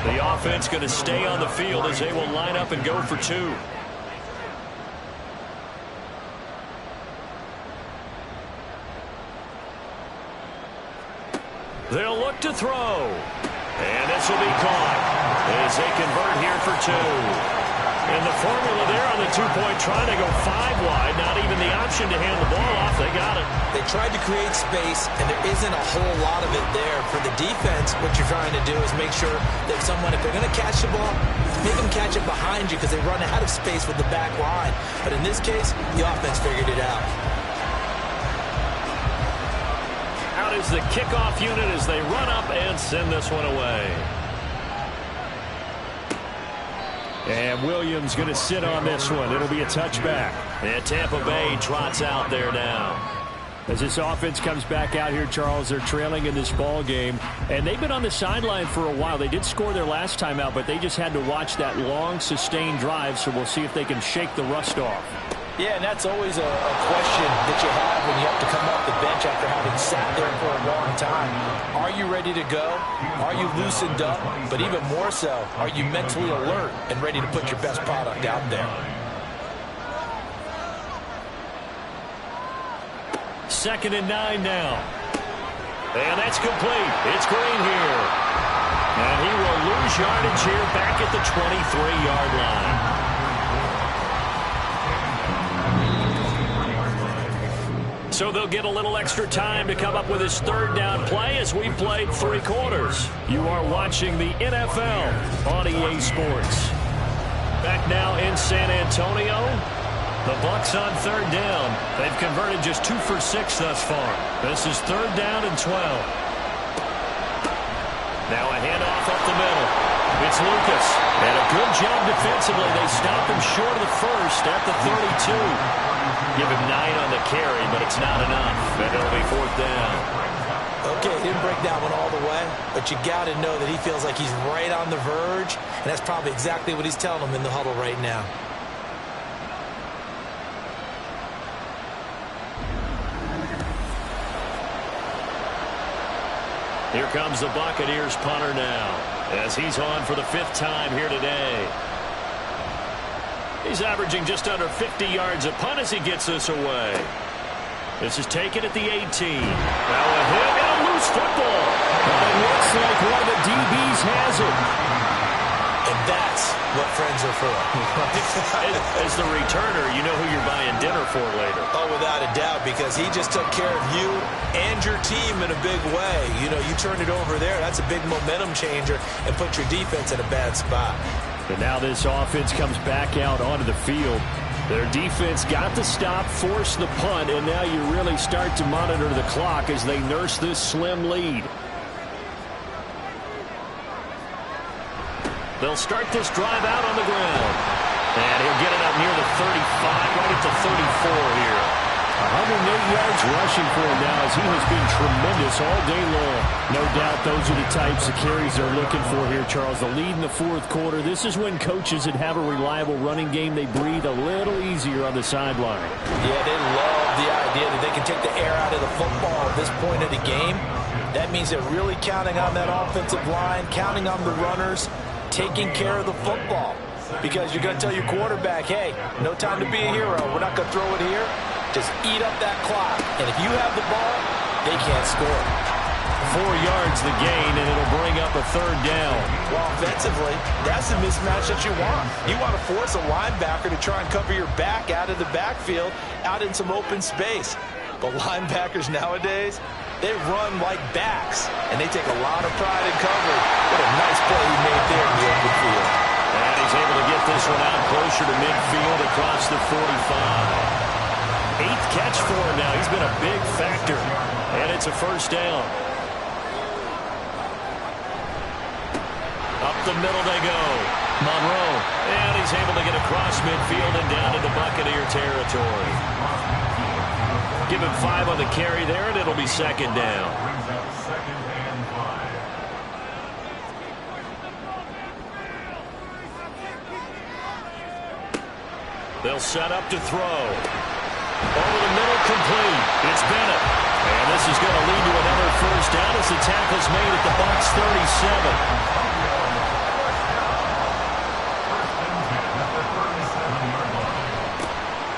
The offense going to stay on the field as they will line up and go for two. They'll look to throw. And this will be caught as they convert here for two. And the formula there on the two-point trying to go 5 wide. Not even the option to hand the ball off. They got it. They tried to create space, and there isn't a whole lot of it there. For the defense, what you're trying to do is make sure that if they're going to catch the ball, make them catch it behind you because they run out of space with the back line. But in this case, the offense figured it out. Out is the kickoff unit as they run up and send this one away. And Williams going to sit on this one. It'll be a touchback. And Tampa Bay trots out there now. As this offense comes back out here, Charles, they're trailing in this ball game. And they've been on the sideline for a while. They did score their last time out, but they just had to watch that long, sustained drive. So we'll see if they can shake the rust off. Yeah, and that's always a question that you have when you have to come off the bench after having sat there for a long time. Are you ready to go? Are you loosened up? But even more so, are you mentally alert and ready to put your best product out there? Second and 9 now. And that's complete. It's Green here. And he will lose yardage here back at the 23-yard line. So they'll get a little extra time to come up with his third down play as we played 3 quarters. You are watching the NFL on EA Sports. Back now in San Antonio. The Bucs on third down. They've converted just 2 for 6 thus far. This is third down and 12. Now a handoff up the middle. It's Lucas. And a good job defensively. They stop him short of the first at the 32. Give him 9 on the carry, but it's not enough. And it'll be fourth down. Okay, didn't break that one all the way, but you got to know that he feels like he's right on the verge, and that's probably exactly what he's telling them in the huddle right now. Here comes the Buccaneers punter now, as he's on for the 5th time here today. He's averaging just under 50 yards a punt as he gets this away. This is taken at the 18. Now a hit and a loose football. But it looks like one of the DBs has it. And that's what friends are for. As the returner, you know who you're buying dinner for later. Oh, without a doubt, because he just took care of you and your team in a big way. You know, you turned it over there. That's a big momentum changer and put your defense in a bad spot. And now this offense comes back out onto the field. Their defense got the stop, forced the punt, and now you really start to monitor the clock as they nurse this slim lead. They'll start this drive out on the ground. And he'll get it up near the 35, right at the 34 here. 108 yards rushing for him now as he has been tremendous all day long. No doubt those are the types of carries they're looking for here, Charles. The lead in the 4th quarter. This is when coaches that have a reliable running game, they breathe a little easier on the sideline. Yeah, they love the idea that they can take the air out of the football at this point of the game. That means they're really counting on that offensive line, counting on the runners, taking care of the football. Because you're going to tell your quarterback, hey, no time to be a hero. We're not going to throw it here. Just eat up that clock. And if you have the ball, they can't score. 4 yards the gain, and it'll bring up a third down. Well, offensively, that's the mismatch that you want. You want to force a linebacker to try and cover your back out of the backfield, out in some open space. But linebackers nowadays, they run like backs, and they take a lot of pride in coverage. What a nice play he made there in the open field. And he's able to get this one out closer to midfield across the 45. 8th catch for him now. He's been a big factor. And it's a first down. Up the middle they go. Monroe. And he's able to get across midfield and down into Buccaneer territory. Give him 5 on the carry there, and it'll be second down. They'll set up to throw. Over the middle, complete. It's Bennett. And this is going to lead to another first down as the tackle's made at the Bucs 37.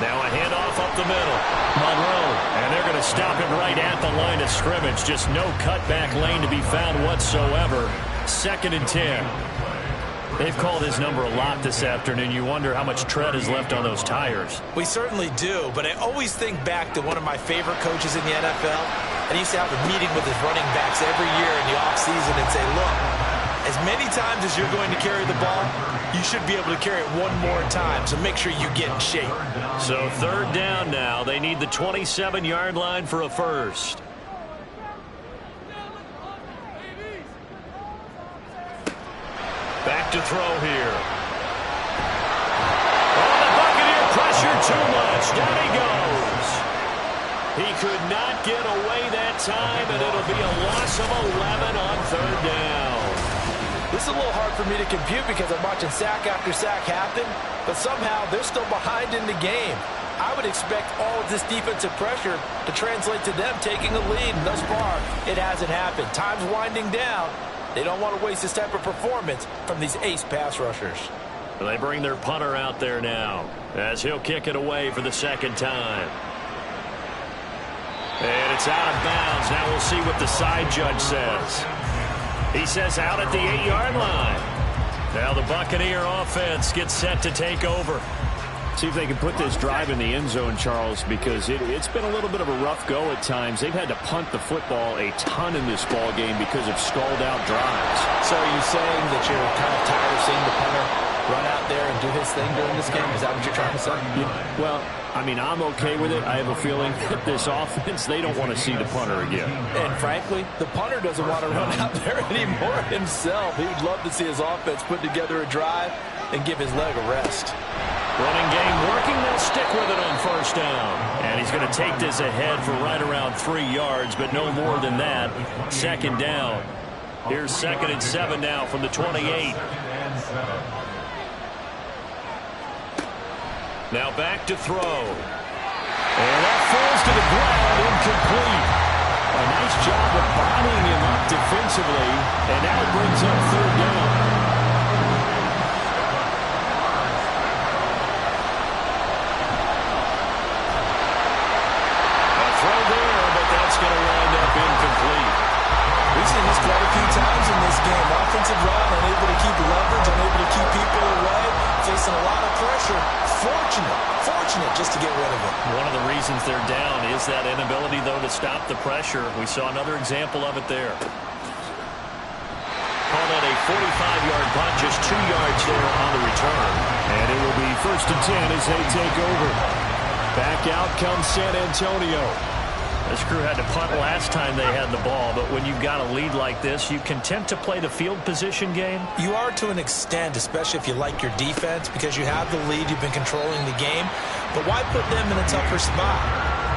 Now a handoff up the middle. Monroe. And they're going to stop him right at the line of scrimmage. Just no cutback lane to be found whatsoever. 2nd and 10. They've called his number a lot this afternoon. You wonder how much tread is left on those tires. We certainly do, but I always think back to one of my favorite coaches in the NFL. And he used to have a meeting with his running backs every year in the offseason and say, look, as many times as you're going to carry the ball, you should be able to carry it one more time, so make sure you get in shape. So 3rd down now. They need the 27-yard line for a first. Back to throw here. Oh, the Buccaneer pressure too much. Down he goes. He could not get away that time, and it'll be a loss of 11 on 3rd down. This is a little hard for me to compute because I'm watching sack after sack happen, but somehow they're still behind in the game. I would expect all of this defensive pressure to translate to them taking a lead, and thus far, it hasn't happened. Time's winding down. They don't want to waste this type of performance from these ace pass rushers. They bring their punter out there now as he'll kick it away for the 2nd time. And it's out of bounds. Now we'll see what the side judge says. He says out at the 8-yard line. Now the Buccaneer offense gets set to take over. See if they can put this drive in the end zone, Charles, because it's been a little bit of a rough go at times. They've had to punt the football a ton in this ball game because of stalled-out drives. So are you saying that you're kind of tired of seeing the punter run out there and do his thing during this game? Is that what you're trying to say? Yeah. Well, I mean, I'm okay with it. I have a feeling that this offense, they don't want to see the punter again. And frankly, the punter doesn't want to run out there anymore himself. He would love to see his offense put together a drive and give his leg a rest. Running game working. They'll stick with it on 1st down. And he's going to take this ahead for right around 3 yards, but no more than that. 2nd down. Here's 2nd and 7 now from the 28. Now back to throw. And that falls to the ground, incomplete. A nice job of bodying him up defensively, and now it brings up 3rd down. A throw there, but that's going to wind up incomplete. We've seen this quite a few times in this game. Offensive line unable to keep leverage, unable to keep people away, facing a lot of pressure. Fortunate just to get rid of it. One of the reasons they're down is that inability, though, to stop the pressure. We saw another example of it there. Call that a 45-yard punt, just 2 yards there on the return. And it will be 1st and 10 as they take over. Back out comes San Antonio. This crew had to punt last time they had the ball, but when you've got a lead like this, you content to play the field position game? You are to an extent, especially if you like your defense, because you have the lead, you've been controlling the game. But why put them in a tougher spot?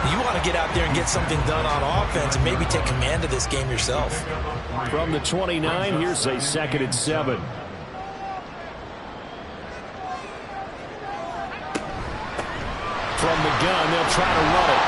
You want to get out there and get something done on offense and maybe take command of this game yourself. From the 29, here's a 2nd and 7. From the gun, they'll try to run it.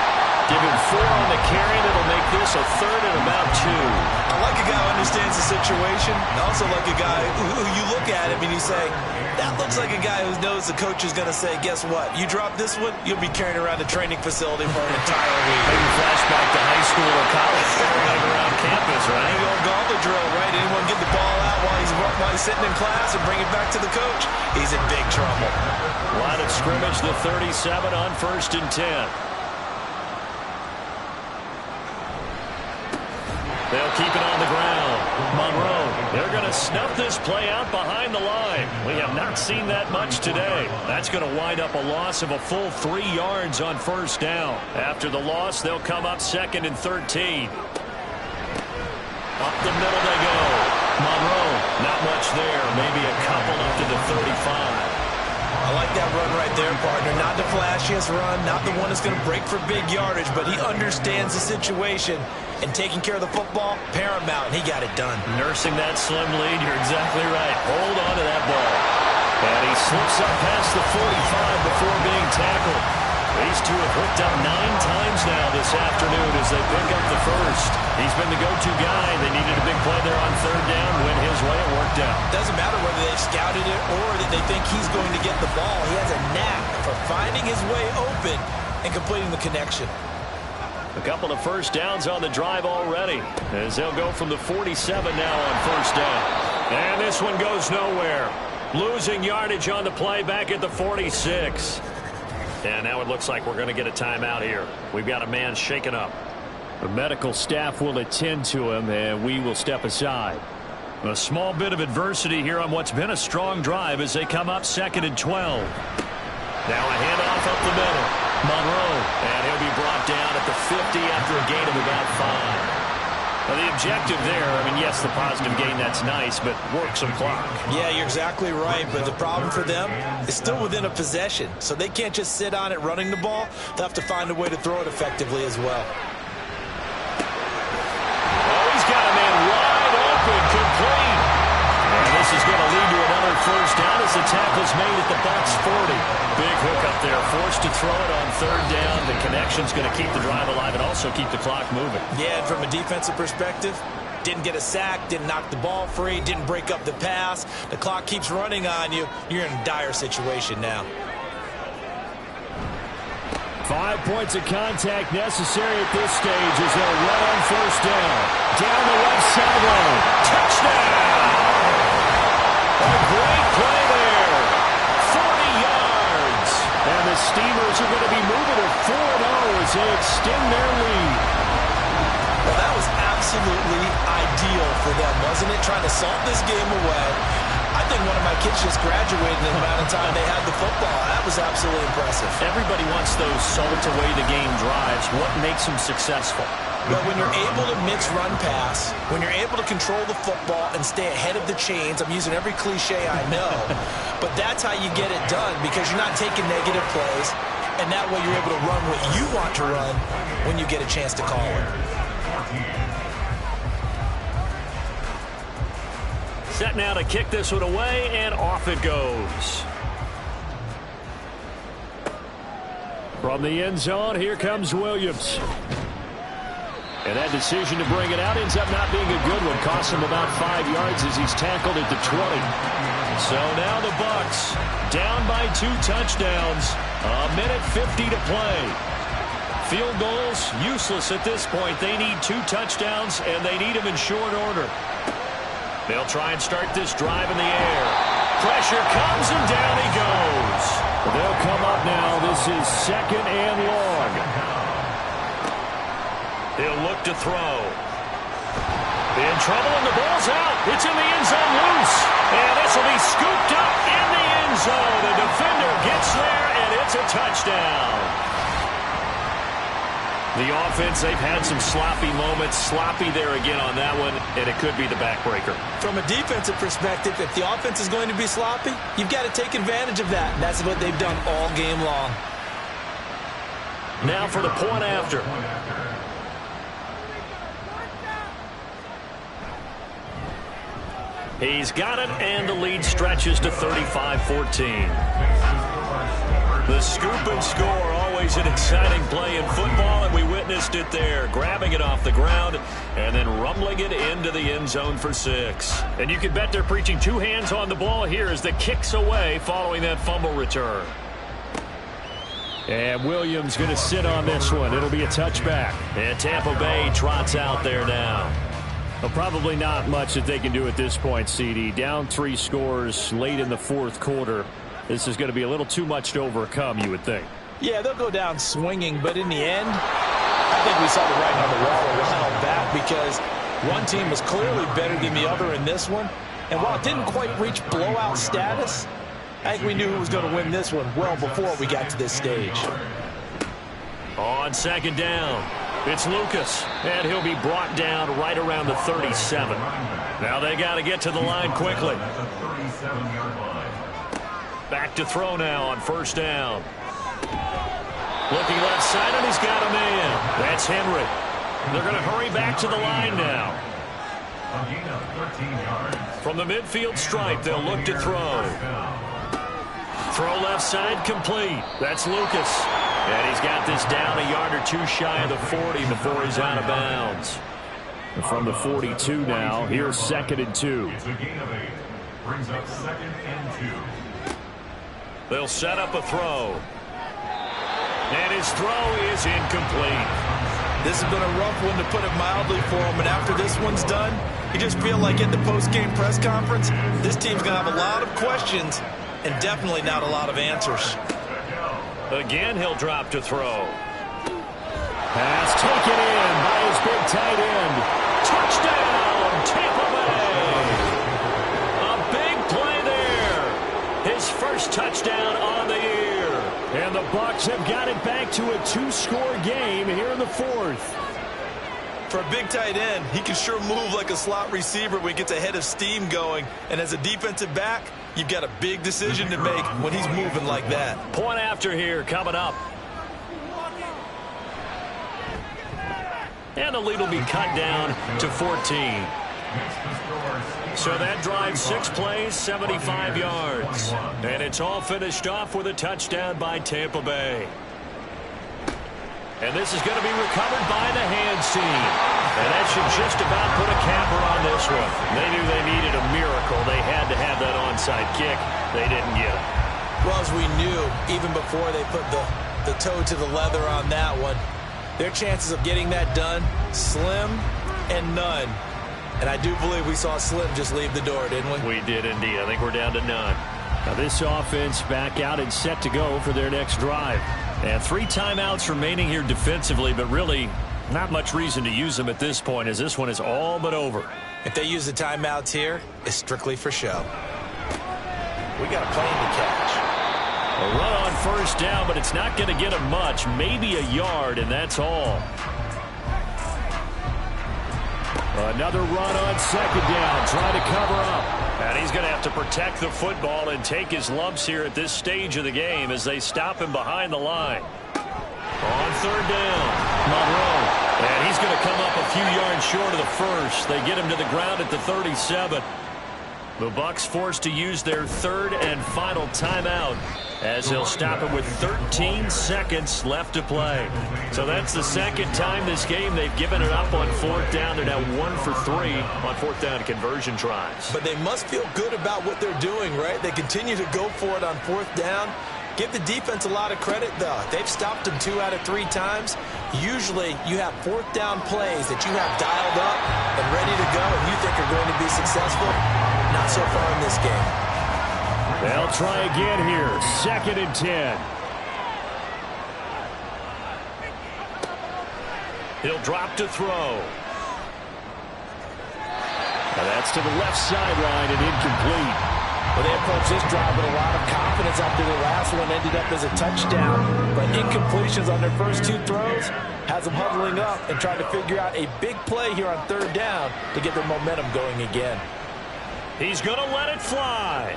Give him 4 on the carry, and it'll make this a 3rd and about 2. I like a guy who understands the situation. I also like a guy who you look at him and you say, that looks like a guy who knows the coach is going to say, guess what? You drop this one, you'll be carrying around the training facility for an entire week. Maybe flashback to high school or college, carrying it around campus, right? The old gauntlet drill, right? Anyone get the ball out while he's sitting in class and bring it back to the coach? He's in big trouble. Line of scrimmage, the 37 on 1st and 10. They'll keep it on the ground. Monroe, they're going to snuff this play out behind the line. We have not seen that much today. That's going to wind up a loss of a full 3 yards on 1st down. After the loss, they'll come up 2nd and 13. Up the middle they go. Monroe, not much there. Maybe a couple up to the 35. I like that run right there, partner. Not the flashiest run, not the one that's going to break for big yardage, but he understands the situation, and taking care of the football, paramount, and he got it done. Nursing that slim lead, you're exactly right. Hold on to that ball. And he slips up past the 45 before being tackled. These two have hooked up 9 times now this afternoon as they pick up the first. He's been the go-to guy. They needed a big play there on third down. Went his way. It worked out. Doesn't matter whether they've scouted it or that they think he's going to get the ball. He has a knack for finding his way open and completing the connection. A couple of first downs on the drive already as they'll go from the 47 now on first down. And this one goes nowhere. Losing yardage on the play back at the 46. And now it looks like we're going to get a timeout here. We've got a man shaken up. The medical staff will attend to him, and we will step aside. A small bit of adversity here on what's been a strong drive as they come up 2nd and 12. Now a handoff up the middle. Monroe, and he'll be brought down at the 50 after a gain of about 5. Now the objective there, I mean, yes, the positive gain, that's nice, but work some clock. Yeah, you're exactly right, but the problem for them is still within a possession, so they can't just sit on it running the ball. They'll have to find a way to throw it effectively as well. Oh, he's got a man wide open, complete. And this is going to lead to another first down as the tackle's made at the Bucs 40. Big hook up there, forced to throw it on third down. The connection's going to keep the drive alive and also keep the clock moving. Yeah, and from a defensive perspective, didn't get a sack, didn't knock the ball free, didn't break up the pass. The clock keeps running on you. You're in a dire situation now. 5 points of contact necessary at this stage as they'll run on first down. Down the left sideline. Touchdown! A great play there. 40 yards. And the Steamers are going to be moving to 4-0 as they extend their lead. Well, that was absolutely ideal for them, wasn't it? Trying to salt this game away. I think one of my kids just graduated in the amount of time they had the football. That was absolutely impressive. Everybody wants those salt-away-the-game drives. What makes them successful? But when you're able to mix run pass, when you're able to control the football and stay ahead of the chains, I'm using every cliche I know, but that's how you get it done because you're not taking negative plays, and that way you're able to run what you want to run when you get a chance to call it. Set now to kick this one away, and off it goes. From the end zone, here comes Williams. And that decision to bring it out ends up not being a good one. Costs him about 5 yards as he's tackled at the 20. So now the Bucs down by 2 touchdowns. A minute 50 to play. Field goals useless at this point. They need 2 touchdowns, and they need them in short order. They'll try and start this drive in the air. Pressure comes, and down he goes. They'll come up now. This is 2nd and long. He'll look to throw. In trouble, and the ball's out. It's in the end zone loose. And this will be scooped up in the end zone. The defender gets there, and it's a touchdown. The offense, they've had some sloppy moments. Sloppy there again on that one, and it could be the backbreaker. From a defensive perspective, if the offense is going to be sloppy, you've got to take advantage of that. And that's what they've done all game long. Now for the point after. He's got it, and the lead stretches to 35-14. The scoop and score, always an exciting play in football, and we witnessed it there. Grabbing it off the ground and then rumbling it into the end zone for 6. And you can bet they're preaching 2 hands on the ball here as the kick's away following that fumble return. And Williams going to sit on this one. It'll be a touchback. And Tampa Bay trots out there now. Well, probably not much that they can do at this point, CD. Down 3 scores late in the 4th quarter. This is going to be a little too much to overcome, you would think. Yeah, they'll go down swinging, but in the end, I think we saw the writing on the wall a while back because one team was clearly better than the other in this one. And while it didn't quite reach blowout status, I think we knew who was going to win this one well before we got to this stage. On 2nd down, it's Lucas, and he'll be brought down right around the 37. Now they got to get to the line quickly. Back to throw now on 1st down. Looking left side, and he's got a man. That's Henry. They're going to hurry back to the line now. From the midfield stripe, they'll look to throw. Throw left side complete. That's Lucas. And he's got this down a yard or two shy of the 40 before he's out of bounds. From the 42 now, here's 2nd and 2. It's a gain of 8. Brings up 2nd and 2. They'll set up a throw. And his throw is incomplete. This has been a rough one, to put it mildly, for him. And after this one's done, you just feel like in the post-game press conference, this team's going to have a lot of questions and definitely not a lot of answers. Again, he'll drop to throw. Pass taken in by his big tight end. Touchdown, Tampa Bay. A big play there. His first touchdown on the year. And the Bucs have got it back to a 2-score game here in the 4th. For a big tight end, he can sure move like a slot receiver when he gets a head of steam going. And as a defensive back, you've got a big decision to make when he's moving like that. Point after here coming up. And the lead will be cut down to 14. So that drive 6 plays, 75 yards. And it's all finished off with a touchdown by Tampa Bay. And this is going to be recovered by the hands team. And that should just about put a capper on this one. They knew they needed a miracle. They had to have that onside kick. They didn't get it. Well, as we knew, even before they put the toe to the leather on that one, their chances of getting that done, slim and none. And I do believe we saw Slim just leave the door, didn't we? We did indeed. I think we're down to none. Now this offense back out and set to go for their next drive. And 3 timeouts remaining here defensively, but really not much reason to use them at this point, as this one is all but over. If they use the timeouts here, it's strictly for show. We got a plane to catch. A run on first down, but it's not going to get him much. Maybe a yard, and that's all. Another run on 2nd down, trying to cover up. And he's going to have to protect the football and take his lumps here at this stage of the game as they stop him behind the line. On 3rd down, Monroe. And he's going to come up a few yards short of the first. They get him to the ground at the 37. The Bucs forced to use their 3rd and final timeout as they'll stop it with 13 seconds left to play. So that's the 2nd time this game they've given it up on 4th down. They're now 1 for 3 on 4th down conversion tries. But they must feel good about what they're doing, right? They continue to go for it on 4th down. Give the defense a lot of credit, though. They've stopped them 2 out of 3 times. Usually, you have 4th down plays that you have dialed up and ready to go, and you think are going to be successful. Not so far in this game. They'll try again here. 2nd and 10. He'll drop to throw. Now that's to the left sideline and incomplete. Well, they approached this drive with a lot of confidence after the last one ended up as a touchdown. But incompletions on their first 2 throws has them huddling up and trying to figure out a big play here on 3rd down to get their momentum going again. He's going to let it fly.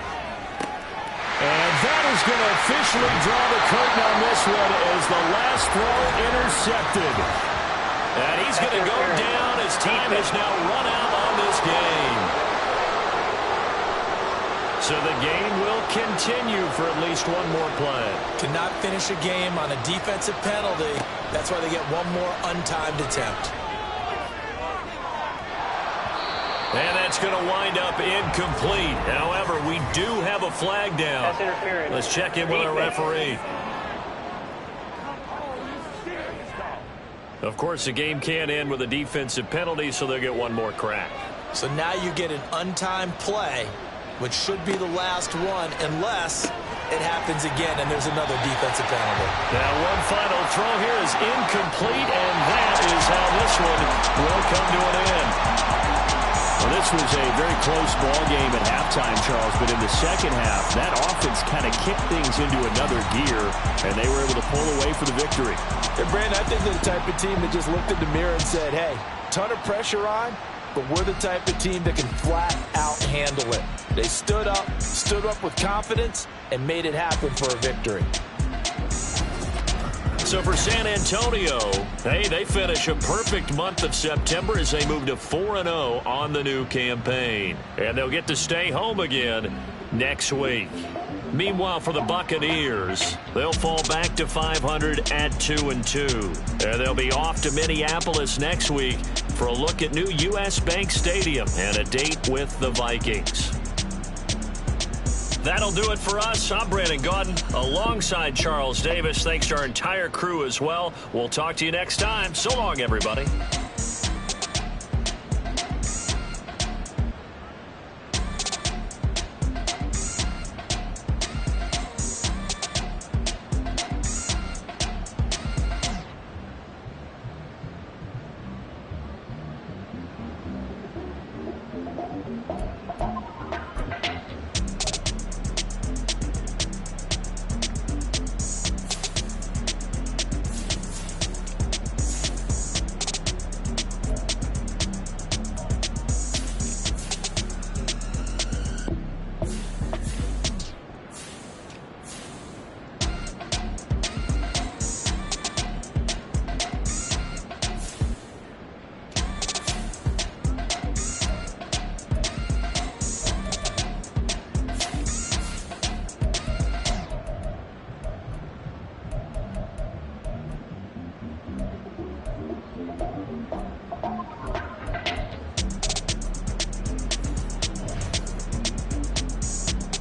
And that is going to officially draw the curtain on this one as the last throw intercepted. And he's going to go down as time has now run out on this game. So the game will continue for at least one more play. Cannot finish a game on a defensive penalty. That's why they get one more untimed attempt. And that's going to wind up incomplete. However, we do have a flag down. Let's check in with our referee. Of course, the game can't end with a defensive penalty, so they'll get one more crack. So now you get an untimed play, which should be the last one, unless it happens again and there's another defensive penalty. Now one final throw here is incomplete, and that is how this one will come to an end. Well, this was a very close ball game at halftime, Charles, but in the second half, that offense kind of kicked things into another gear, and they were able to pull away for the victory. And Brandon, I think they're the type of team that just looked in the mirror and said, hey, ton of pressure on, but we're the type of team that can flat out handle it. They stood up with confidence, and made it happen for a victory. So for San Antonio, hey, they finish a perfect month of September as they move to 4-0 on the new campaign. And they'll get to stay home again next week. Meanwhile, for the Buccaneers, they'll fall back to 500 at 2-2. And they'll be off to Minneapolis next week for a look at new U.S. Bank Stadium and a date with the Vikings. That'll do it for us. I'm Brandon Gaudin alongside Charles Davis. Thanks to our entire crew as well. We'll talk to you next time. So long, everybody.